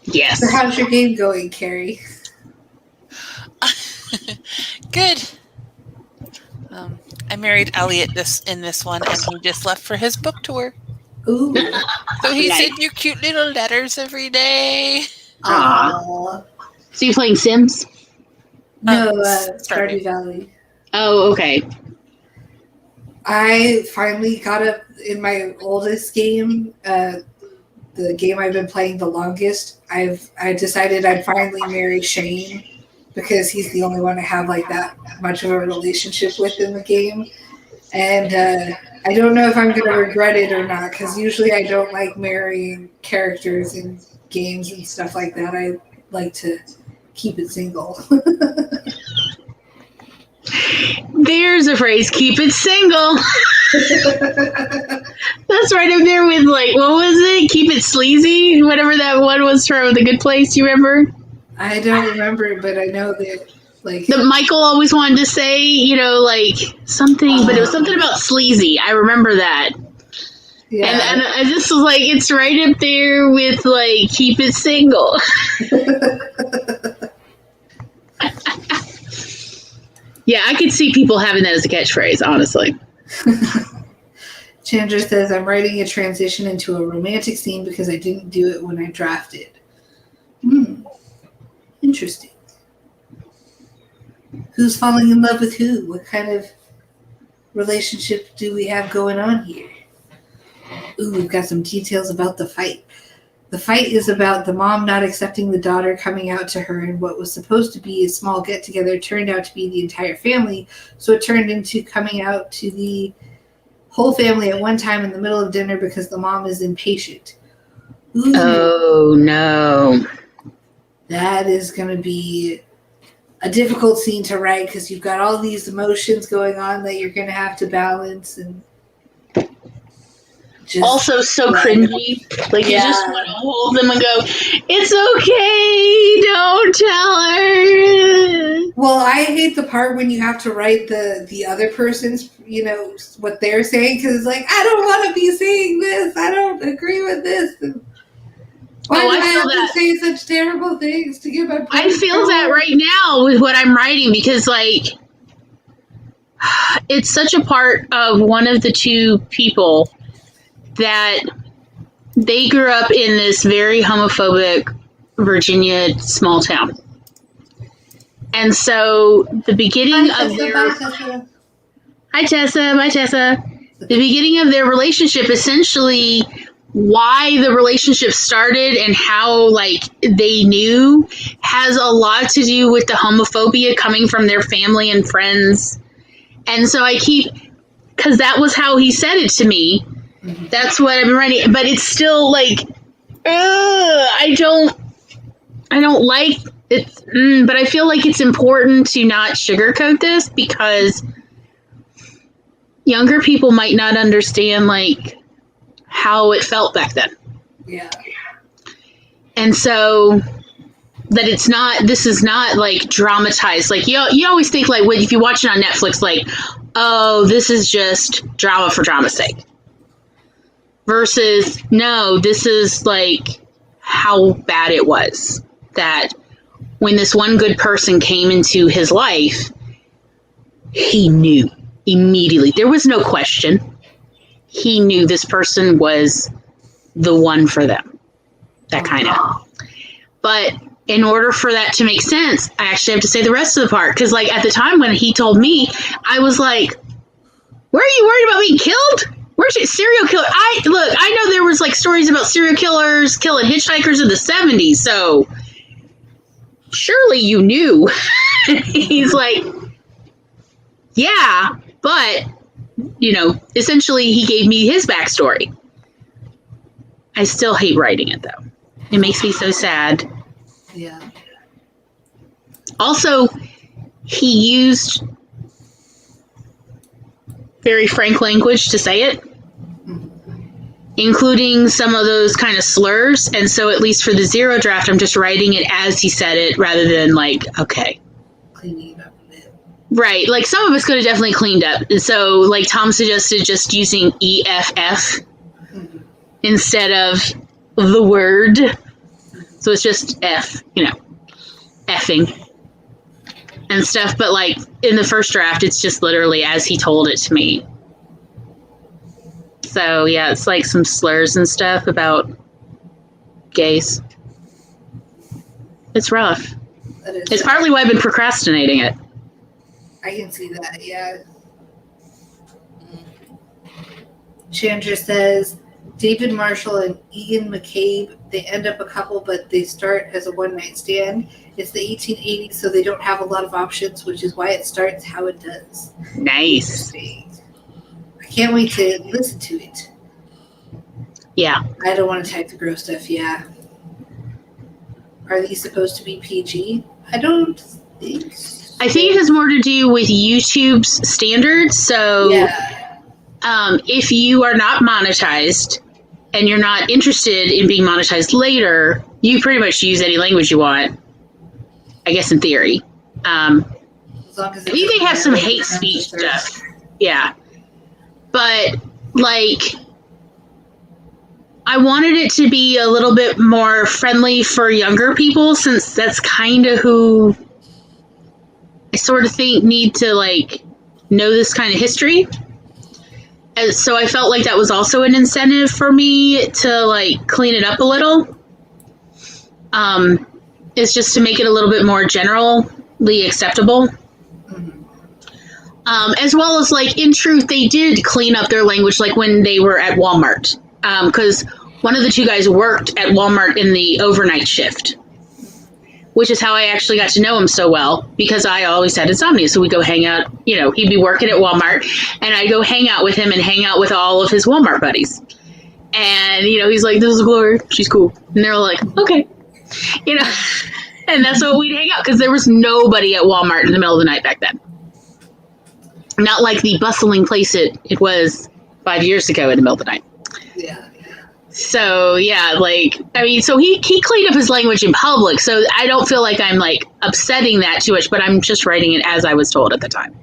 Yes. So how's your game going, Carrie? Good. I married Elliot in this one, and he just left for his book tour. Ooh. So he Nice. sent you cute little letters every day. Aww. So you playing Sims? No, Stardew. Stardew Valley. Oh, okay. I finally got up in my oldest game, the game I've been playing the longest. I decided I'd finally marry Shane because he's the only one I have like that much of a relationship with in the game. And I don't know if I'm going to regret it or not, because usually I don't like marrying characters in games and stuff like that. I like to keep it single. There's a phrase, keep it single. That's right up there with, like, what was it? Keep it sleazy? Whatever that one was from The Good Place, you remember? I don't remember, but I know that, like... That Michael always wanted to say, you know, like, something, but it was something about sleazy. I remember that. Yeah. And I just was like, it's right up there with, like, keep it single. Yeah, I could see people having that as a catchphrase, honestly. Chandra says, I'm writing a transition into a romantic scene because I didn't do it when I drafted. Interesting. Who's falling in love with who? What kind of relationship do we have going on here? Ooh, we've got some details about the fight. The fight is about the mom not accepting the daughter coming out to her, and what was supposed to be a small get-together turned out to be the entire family, so it turned into coming out to the whole family at one time in the middle of dinner because the mom is impatient. Ooh, oh, no. That is going to be a difficult scene to write because you've got all these emotions going on that you're going to have to balance, and just, also so cringy. Like, you just want to hold them and go, it's okay, don't tell her. Well, I hate the part when you have to write the other person's, you know, what they're saying, because it's like, I don't want to be saying this, I don't agree with this. And Why Oh, do I I feel have that. to say such terrible things to get my I feel that right now with what I'm writing because, like, it's such a part of one of the two people that they grew up in this very homophobic Virginia small town. And so the beginning Hi, of Tessa. their Bye, Tessa. Hi Tessa, bye Tessa. The beginning of their relationship, essentially why the relationship started and how like they knew, has a lot to do with the homophobia coming from their family and friends. And so I keep, because that was how he said it to me. That's what I've been writing, but it's still like, I don't like it. But I feel like it's important to not sugarcoat this because younger people might not understand like how it felt back then. Yeah. And so that it's not, this is not like dramatized. Like you always think like if you watch it on Netflix, like, oh, this is just drama for drama's sake. Versus, no, this is like how bad it was that when this one good person came into his life, he knew immediately. There was no question. He knew this person was the one for them. That kind of. But in order for that to make sense, I actually have to say the rest of the part. Because, like, at the time when he told me, I was like, where are you worried about being killed? Where's your serial killer? I know there was, like, stories about serial killers killing hitchhikers in the 70s, so surely you knew. He's like, yeah, but, you know, essentially he gave me his backstory. I still hate writing it, though. It makes me so sad. Yeah. Also, he used very frank language to say it, including some of those kind of slurs. And so, at least for the zero draft, I'm just writing it as he said it rather than like, okay. Cleaning it up a bit. Right. Like, some of it's could have definitely cleaned up. And so, like, Tom suggested just using EFF instead of the word. So it's just F, effing and stuff. But like in the first draft, it's just literally as he told it to me. So yeah, it's like some slurs and stuff about gays. It's rough. It's partly why I've been procrastinating it. I can see that, yeah. Chandra says, David Marshall and Ian McCabe, they end up a couple, but they start as a one-night stand. It's the 1880s, so they don't have a lot of options, which is why it starts how it does. Nice. I can't wait to listen to it. Yeah. I don't want to type the gross stuff, yeah. Are these supposed to be PG? I don't think so. I think it has more to do with YouTube's standards. So yeah. If you are not monetized and you're not interested in being monetized later, you pretty much use any language you want, I guess, in theory. As long as I think they have some hate speech stuff. Yeah. But, like, I wanted it to be a little bit more friendly for younger people, since that's kind of who I sort of think need to, like, know this kind of history. And so I felt like that was also an incentive for me to, like, clean it up a little. It's just to make it a little bit more generally acceptable. As well as, like, in truth, they did clean up their language, like, when they were at Walmart. Because one of the two guys worked at Walmart in the overnight shift, which is how I actually got to know him so well, because I always had insomnia. So we'd go hang out, he'd be working at Walmart, and I'd go hang out with him and hang out with all of his Walmart buddies. And, he's like, this is Gloria, she's cool. And they're like, okay. And that's what we'd hang out, because there was nobody at Walmart in the middle of the night back then. Not like the bustling place it was 5 years ago in the middle of the night. Yeah. So, yeah, so he cleaned up his language in public, so I don't feel like I'm, like, upsetting that too much, but I'm just writing it as I was told at the time.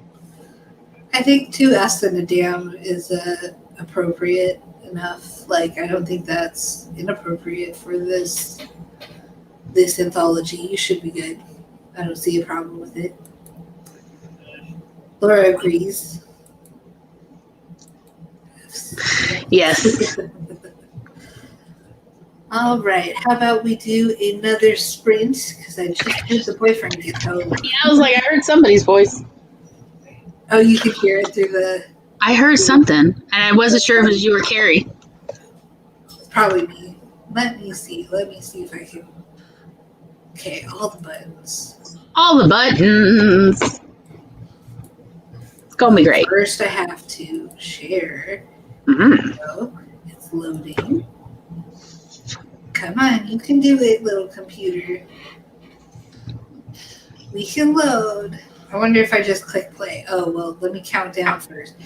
I think 2 S and a damn is appropriate. enough. Like, I don't think that's inappropriate for this anthology. You should be good. I don't see a problem with it. Laura agrees. Yes. All right. How about we do another sprint? Because I just heard the boyfriend get home. Yeah, I was like, I heard somebody's voice. Oh, you could hear it through the. I heard something, and I wasn't sure if it was you or Carrie. It's probably me. Let me see. Let me see if I can. Okay, all the buttons. All the buttons. It's gonna be great. First, I have to share. Mm-hmm. So it's loading. Come on, you can do it, little computer. We can load. I wonder if I just click play. Oh, well, let me count down first.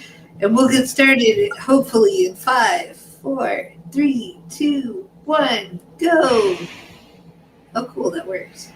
And we'll get started hopefully in 5, 4, 3, 2, 1, go. Oh, cool, that works.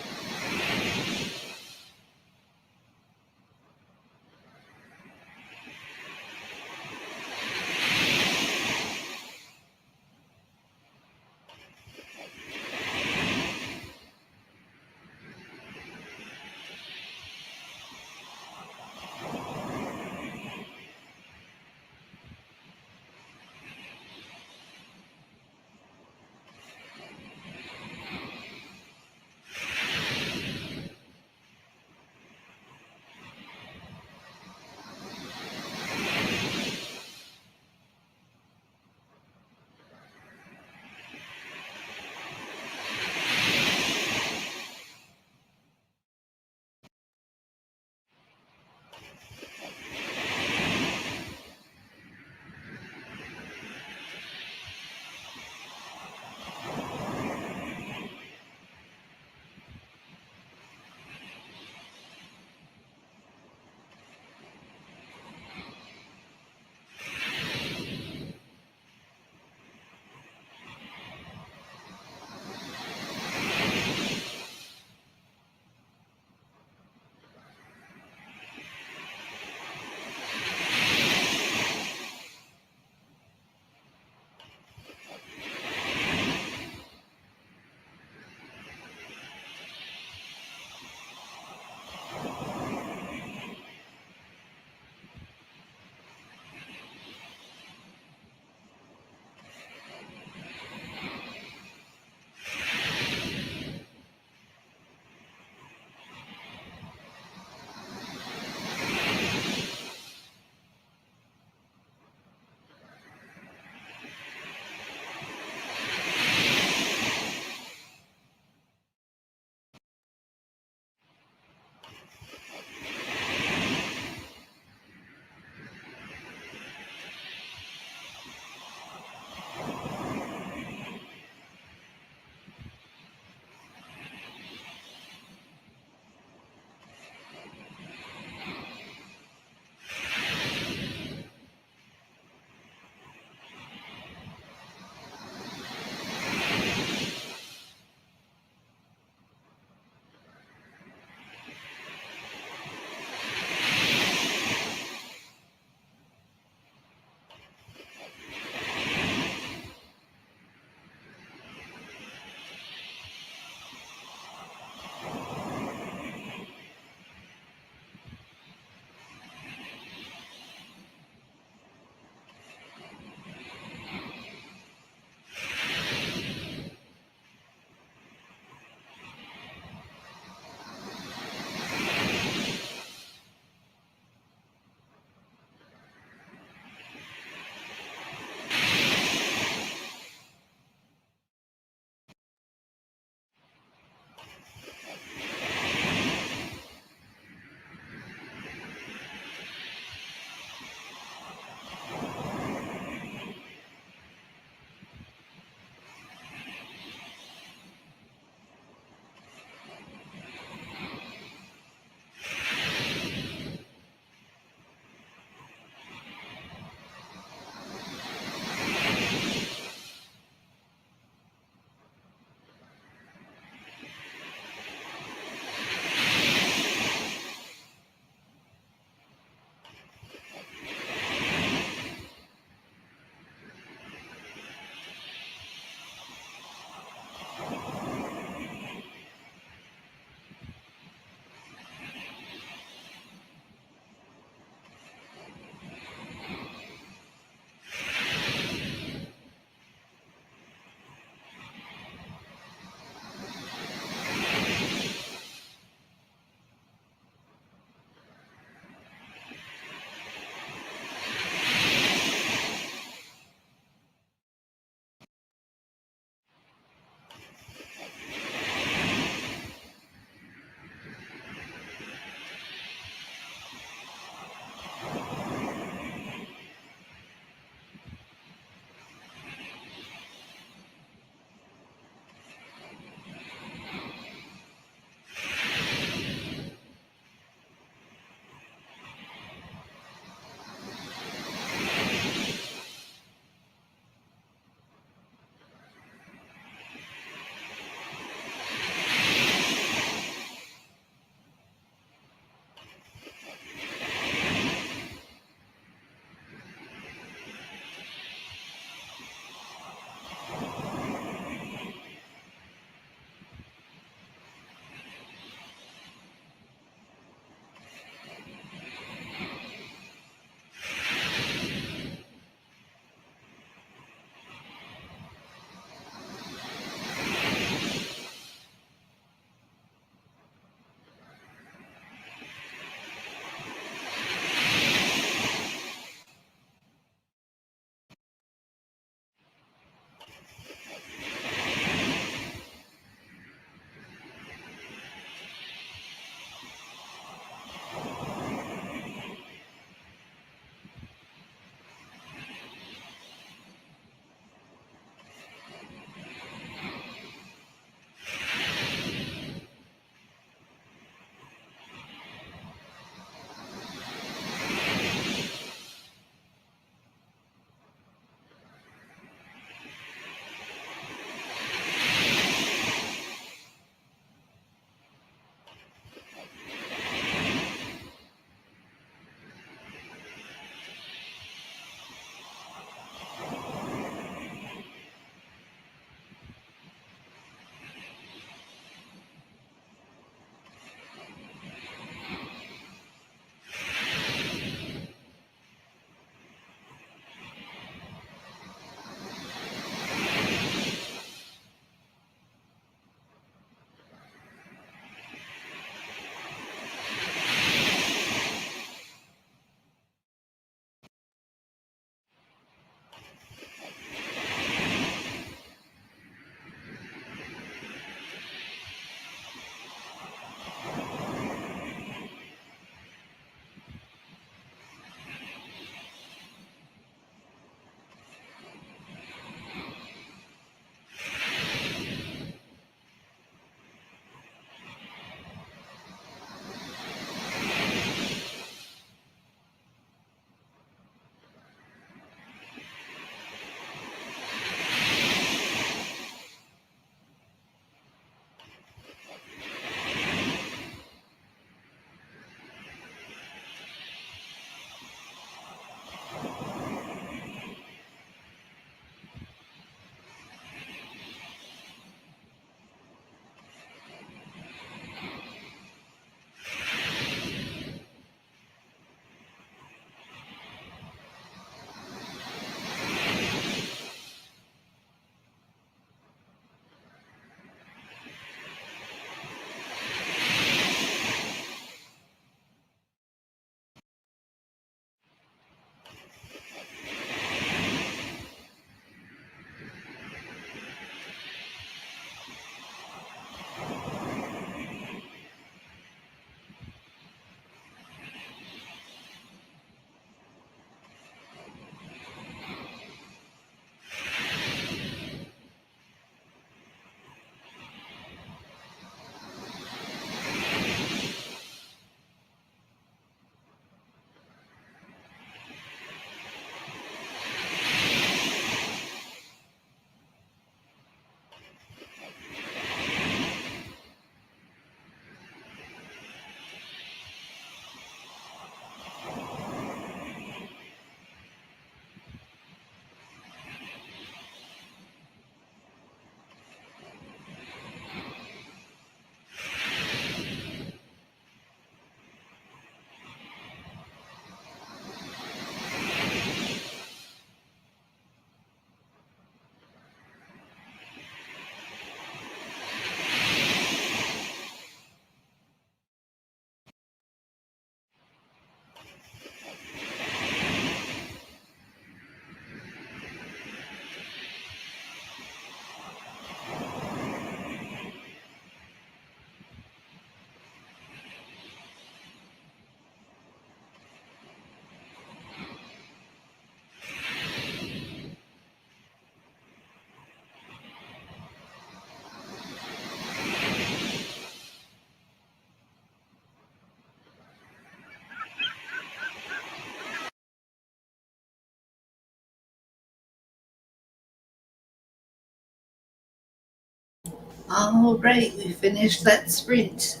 All right, we finished that sprint.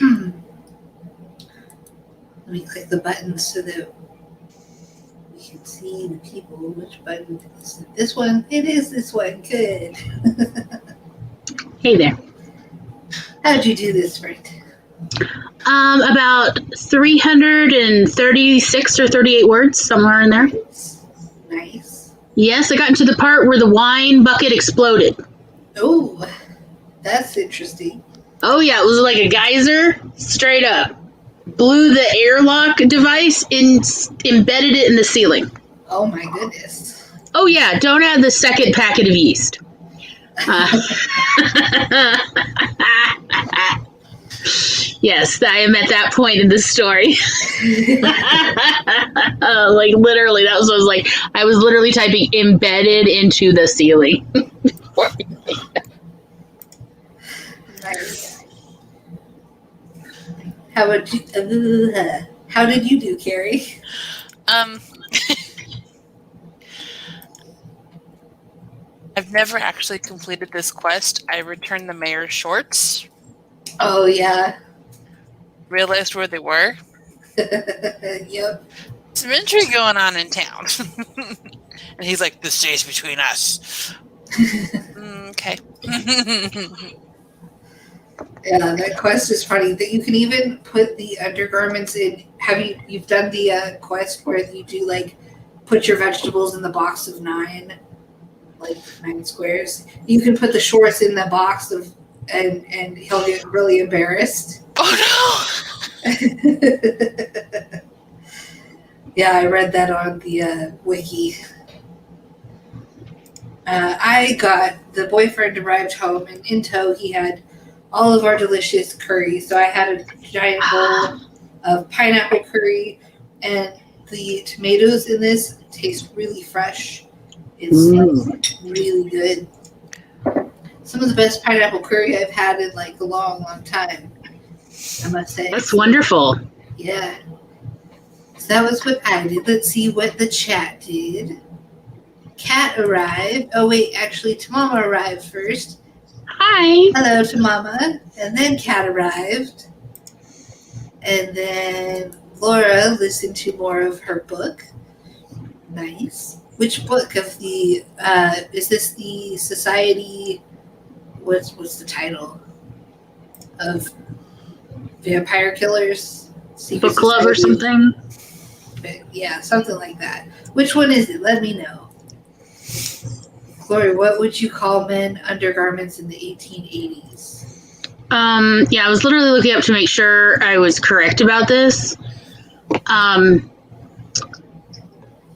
Let me click the buttons so that we can see the people. Which button is it? This one? It is this one. Good. Hey there. How'd you do this sprint? About 336 or 38 words, somewhere in there. Nice. Yes, I got into the part where the wine bucket exploded. Oh, that's interesting. Oh, yeah, it was like a geyser, straight up. Blew the airlock device and embedded it in the ceiling. Oh my goodness. Oh, yeah, don't add the second packet of yeast. Yes, I am at that point in the story. Like literally, that was what I was like. I was literally typing embedded into the ceiling. Nice. How did you do, Carrie? I've never actually completed this quest. I returned the mayor's shorts, Oh yeah. realized where they were. Yep. Some intrigue going on in town. And he's like, this stays between us. Okay. Yeah, that quest is funny. That you can even put the undergarments in. You've done the quest where you do like put your vegetables in the box of 9, like 9 squares. You can put the shorts in the box of, and he'll get really embarrassed. Oh no! Yeah, I read that on the wiki. The boyfriend arrived home, and in tow he had all of our delicious curry. So I had a giant bowl of pineapple curry, and the tomatoes in this taste really fresh. It's like really good. Some of the best pineapple curry I've had in like a long, long time, I must say. That's wonderful. Yeah. So that was what I did. Let's see what the chat did. Kat arrived. Oh, wait, actually, Tamama arrived first. Hi. Hello, Tamama. And then Kat arrived. And then Laura listened to more of her book. Nice. Which book of the, is this the Society, what's the title? Of Vampire Killers? Book club or something? Yeah, something like that. Which one is it? Let me know. Glory, what would you call men undergarments in the 1880s? Yeah, I was literally looking up to make sure I was correct about this.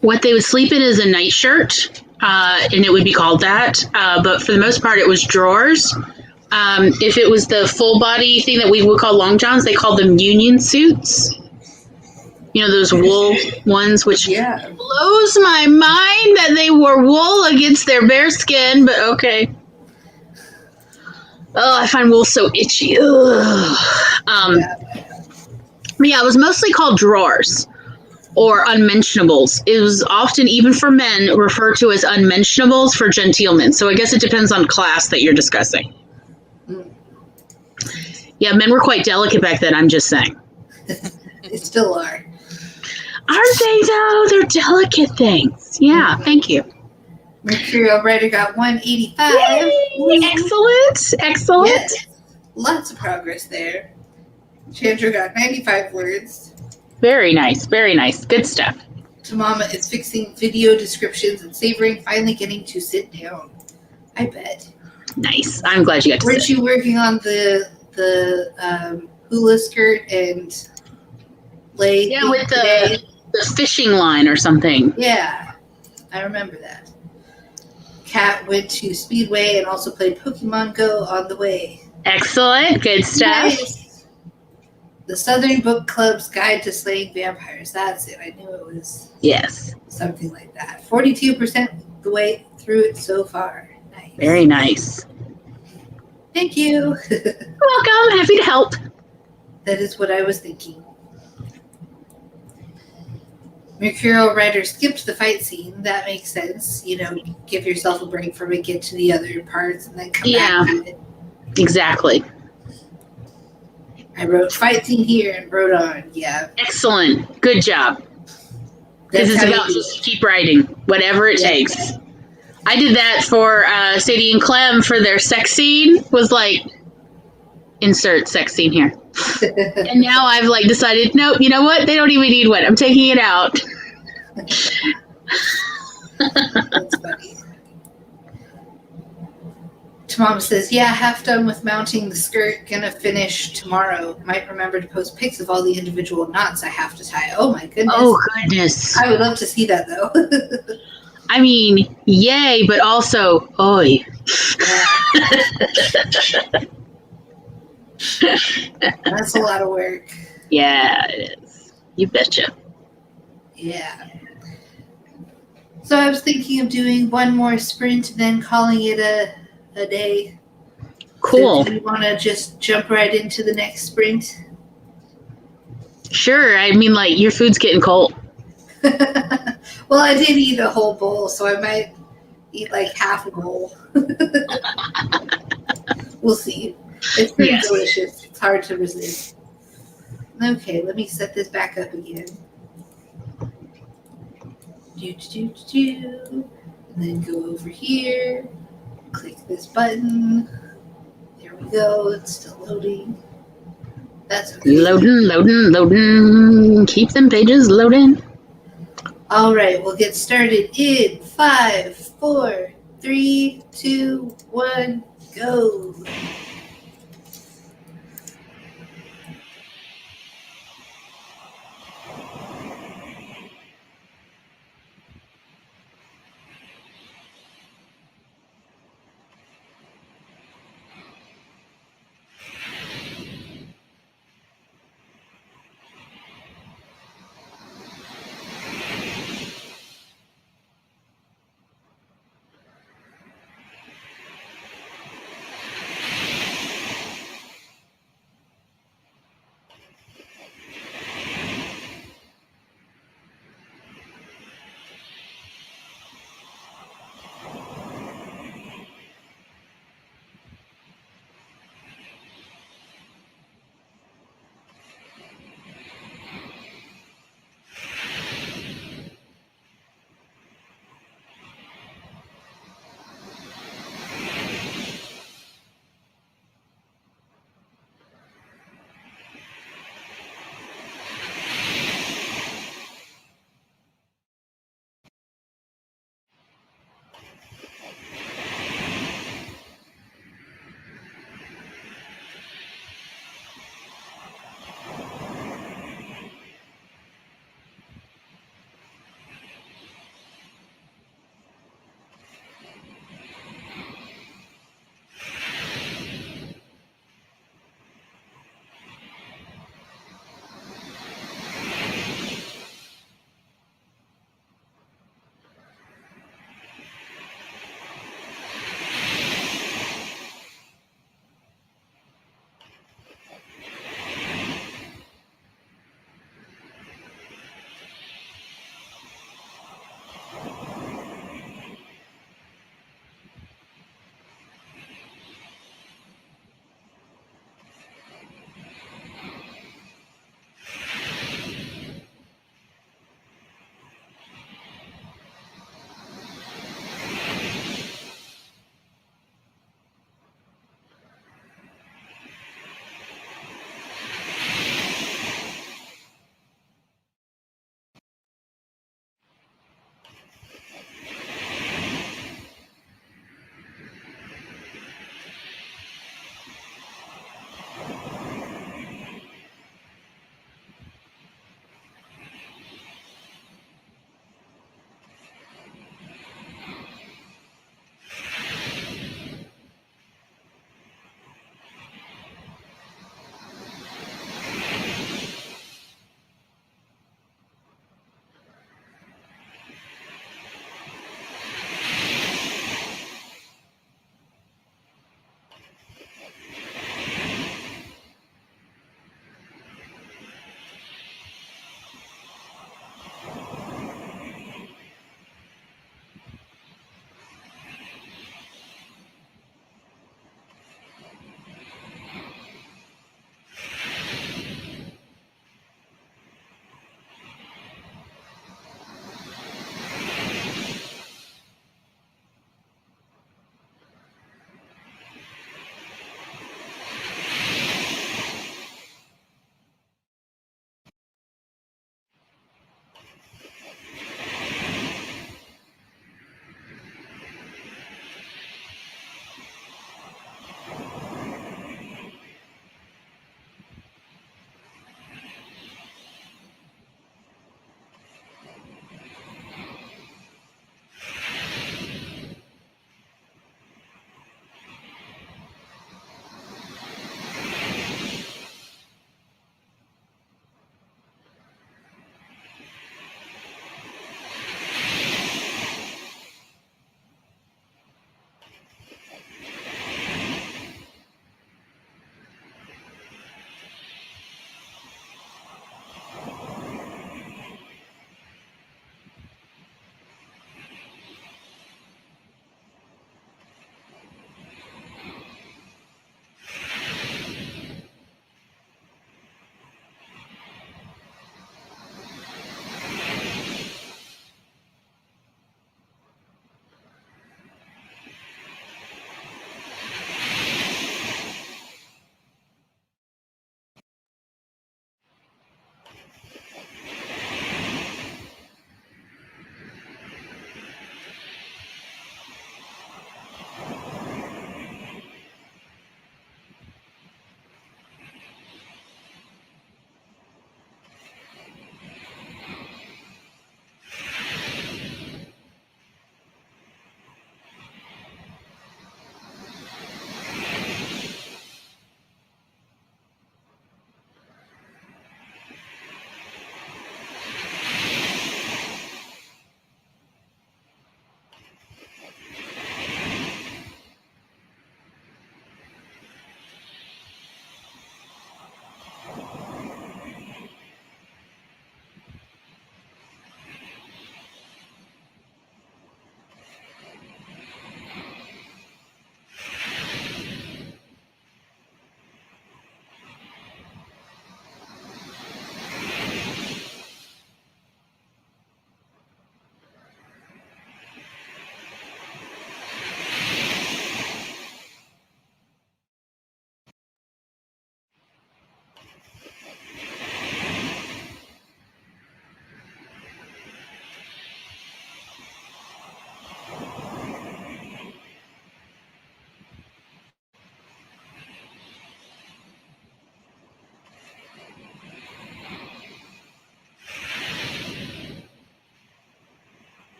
What they would sleep in is a nightshirt, and it would be called that. But for the most part, it was drawers. If it was the full body thing that we would call long johns, they called them union suits. You know, those wool ones, which blows my mind that they wore wool against their bare skin, but okay. Oh, I find wool so itchy. But yeah, it was mostly called drawers or unmentionables. It was often, even for men, referred to as unmentionables for gentlemen. So I guess it depends on class that you're discussing. Yeah, men were quite delicate back then, I'm just saying. They still are. Aren't they, though? They're delicate things. Yeah, thank you. Mercurial Writer got 185. Yay! Excellent. Yes. Lots of progress there. Chandra got 95 words. Very nice. Good stuff. Tamama is fixing video descriptions and savoring finally getting to sit down. I bet. Nice. I'm glad you got to Weren't sit. you working on the hula skirt and leg? Yeah, with the fishing line or something. Yeah, I remember that. Kat went to Speedway and also played Pokemon Go on the way. Excellent. Good stuff. Nice. The Southern Book Club's Guide to Slaying Vampires. That's it. I knew it was something like that. 42% the way through it so far. Nice. Very nice. Thank you. Welcome. Happy to help. That is what I was thinking. Mercurial Writer skipped the fight scene. That makes sense. You know, give yourself a break from it, get to the other parts, and then come back to it. Exactly. I wrote fight scene here and wrote on. Yeah, Excellent. Good job. Because that's it's how you about do just it. keep writing, whatever it Yeah. takes. I did that for Sadie and Clem for their sex scene. Was like, insert sex scene here. And now I've like decided, nope, you know what? They don't even need one. I'm taking it out. That's funny. Mom says, yeah, half done with mounting the skirt. Gonna finish tomorrow. Might remember to post pics of all the individual knots I have to tie. Oh my goodness. Oh, goodness. I would love to see that though. I mean, yay, but also, oi. That's a lot of work. Yeah, it is. You betcha. Yeah. So I was thinking of doing one more sprint and then calling it a day. Cool. So do you want to just jump right into the next sprint? Sure. I mean, like, your food's getting cold. Well, I did eat a whole bowl, so I might eat like half a bowl. We'll see. It's pretty Yes. delicious. It's hard to resist. Okay, let me set this back up again. And then go over here. Click this button. There we go. It's still loading. That's okay. Loading. Keep them pages loading. All right, we'll get started in 5, 4, 3, 2, 1, go.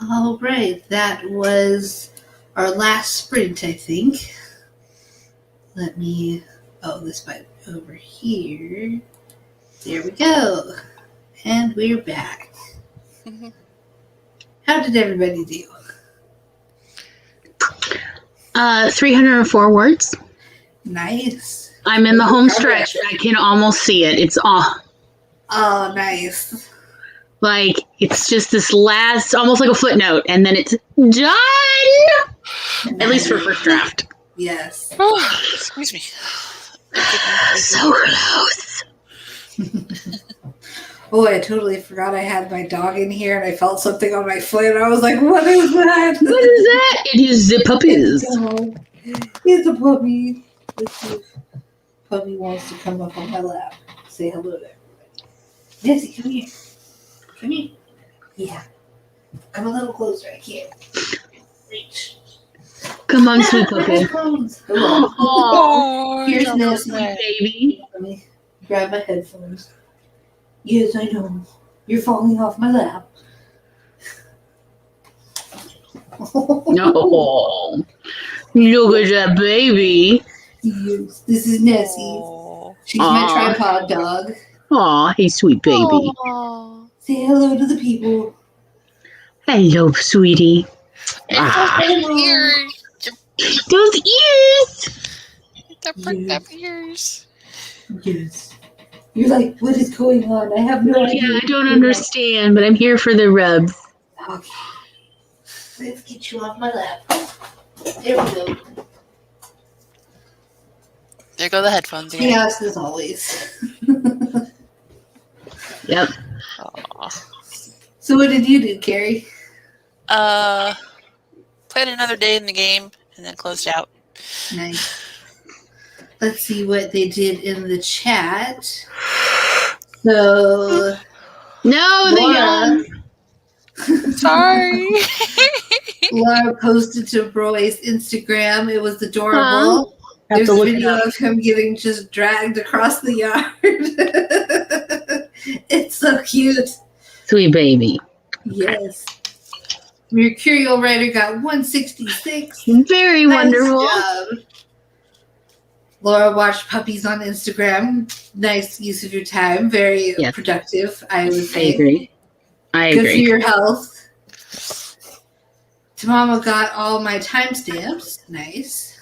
All right, that was our last sprint, I think. Let me. Oh, this button over here. There we go. And we're back. How did everybody do? 304 words. Nice. I'm in the home stretch. I can almost see it. It's all Oh, nice. like it's just this last, almost like a footnote, and then it's done. At least for first draft. Yes. Oh, excuse me. So close. Oh, I totally forgot I had my dog in here, and I felt something on my foot. And I was like, "What is that? What is that? It is the puppies. It's a dog. It's a puppy." Let's see if puppy wants to come up on my lap. Say hello to everybody. Nancy, come here. Come here. Yeah. Come a little closer. I can't reach. Come on, sweet puppy. Headphones. Come on. Oh, Here's you're Nancy. okay. Baby. Let me grab my headphones. Yes, I know. You're falling off my lap. No. Look at that baby. Yes, this is Nessie. Oh. She's my Aw. tripod dog. Aw, hey, sweet baby. Oh. Say hello to the people. Hello, sweetie. Ah, Ears. those ears. The pricked up ears. Yes. You're like, what is going on? I have no idea. Yeah, I don't understand, but I'm here for the rubs. Okay. Let's get you off my lap. There we go. There go the headphones again. Chaos as always. Yep. Aw. So what did you do, Carrie? Played another day in the game and then closed out. Nice. Let's see what they did in the chat. So No, Laura, Sorry. Laura posted to Roy's Instagram. It was adorable. Have There's to a look it video up. of him getting just dragged across the yard. It's so cute. Sweet baby. Yes. Mercurial Rider got 166. Very Nice wonderful. job. Laura watched puppies on Instagram. Nice use of your time. Very Yes. productive, I would I say. agree. I Good for agree. your health. Tamama got all my timestamps. Nice.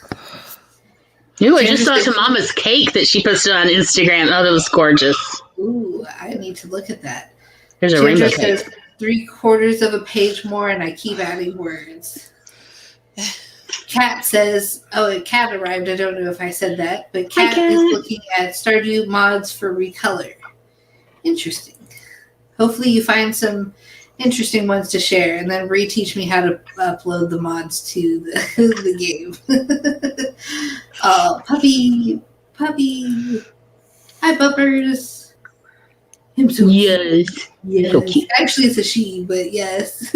Ooh, I just saw Tamama's cake that she posted on Instagram. Oh, that was gorgeous. Ooh, I need to look at that. There's a rainbow Ginger cake. says 3/4 of a page more, and I keep adding words. Kat says, oh, Kat arrived. I don't know if I said that, but Kat Kat. is looking at Stardew mods for Recolor. Interesting. Hopefully you find some interesting ones to share, and then reteach me how to upload the mods to the game. Oh, puppy. Hi, puppers. Him so Yes. Yes. So cute. Actually, it's a she, but yes.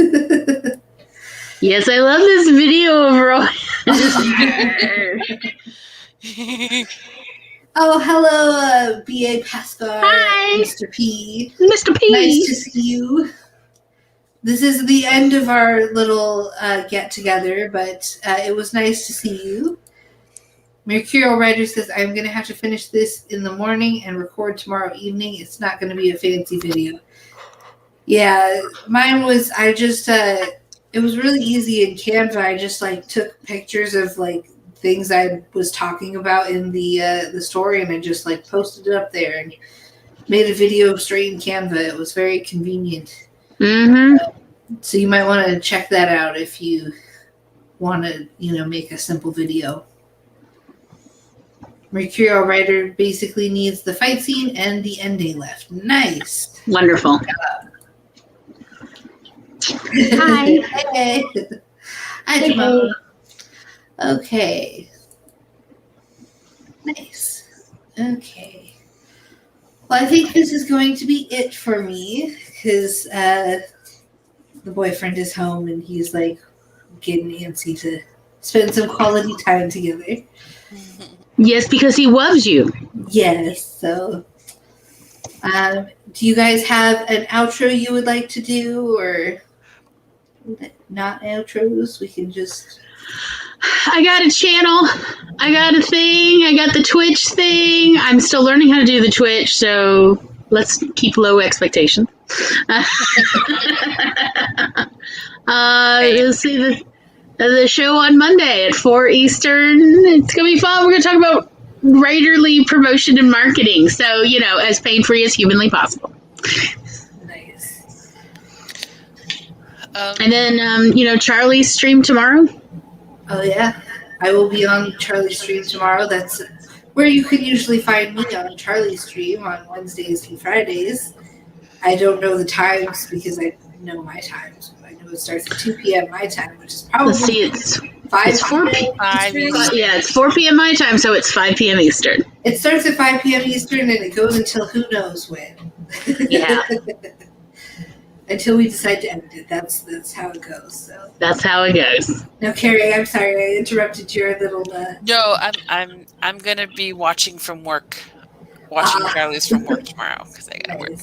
Yes, I love this video of Roy. Oh, hello, B.A. Pascal, Hi. Mr. P. Mr. P. Nice to see you. This is the end of our little get-together, but it was nice to see you. Mercurial Rider says, I'm going to have to finish this in the morning and record tomorrow evening. It's not going to be a fancy video. Yeah, mine was, I just, it was really easy in Canva. I just, took pictures of, things I was talking about in the story, and I just, posted it up there and made a video straight in Canva. It was very convenient. Mm-hmm. So you might want to check that out if you want to, make a simple video. Mercurial Rider basically needs the fight scene and the ending left. Nice. Wonderful. Hi. Hey. Hi, Jamal. Okay. Nice. Okay. Well, I think this is going to be it for me because the boyfriend is home and he's getting antsy to spend some quality time together. Yes, because he loves you. Yes. So, do you guys have an outro you would like to do, or not outros? We can just. I got a channel. I got a thing. I got the Twitch thing. I'm still learning how to do the Twitch, so let's keep low expectations. You'll see the show on Monday at 4 Eastern. It's going to be fun. We're going to talk about writerly promotion and marketing. So, as pain-free as humanly possible. Nice. Um, And then, Charlie's stream tomorrow. Oh, yeah. I will be on Charlie's stream tomorrow. That's where you can usually find me on Charlie's stream on Wednesdays and Fridays. I don't know the times because I know my times. I know it starts at 2 p.m. my time, which is probably Let's see, it's 4 p.m. Eastern. Yeah, it's 4 p.m. my time, so it's 5 p.m. Eastern. It starts at 5 p.m. Eastern and it goes until who knows when. Yeah. Until we decide to end it. That's how it goes. So That's how it goes. now, Carrie, I'm sorry I interrupted your little. no, I'm gonna be watching from work, watching Charlie's from work tomorrow because I gotta work.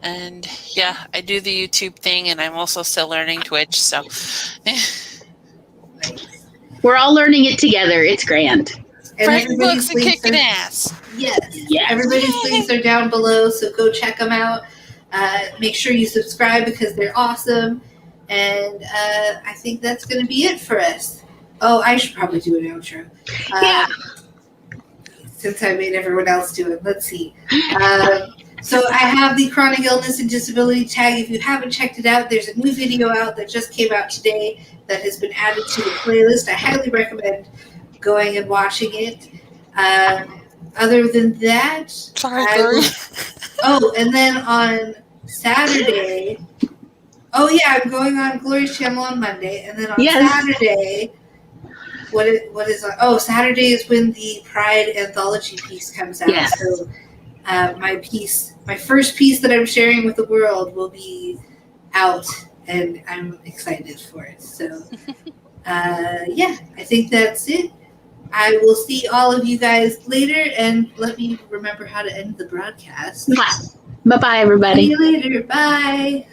And yeah, I do the YouTube thing, and I'm also still learning Twitch. So We're all learning it together. It's grand. And writing books and links kicking are- ass. Yes. Everybody's links are down below, so go check them out. Make sure you subscribe because they're awesome. And I think that's going to be it for us. Oh, I should probably do an outro. Yeah. Since I made everyone else do it. Let's see. So I have the chronic illness and disability tag. If you haven't checked it out, there's a new video out that just came out today that has been added to the playlist. I highly recommend going and watching it. Other than that, and then on Saturday, I'm going on Glory's channel on Monday, and then on Saturday, what is Saturday is when the Pride anthology piece comes out. Yes. So my first piece that I'm sharing with the world will be out, and I'm excited for it. So, I think that's it. I will see all of you guys later, and let me remember how to end the broadcast. Bye-bye, everybody. See you later. Bye.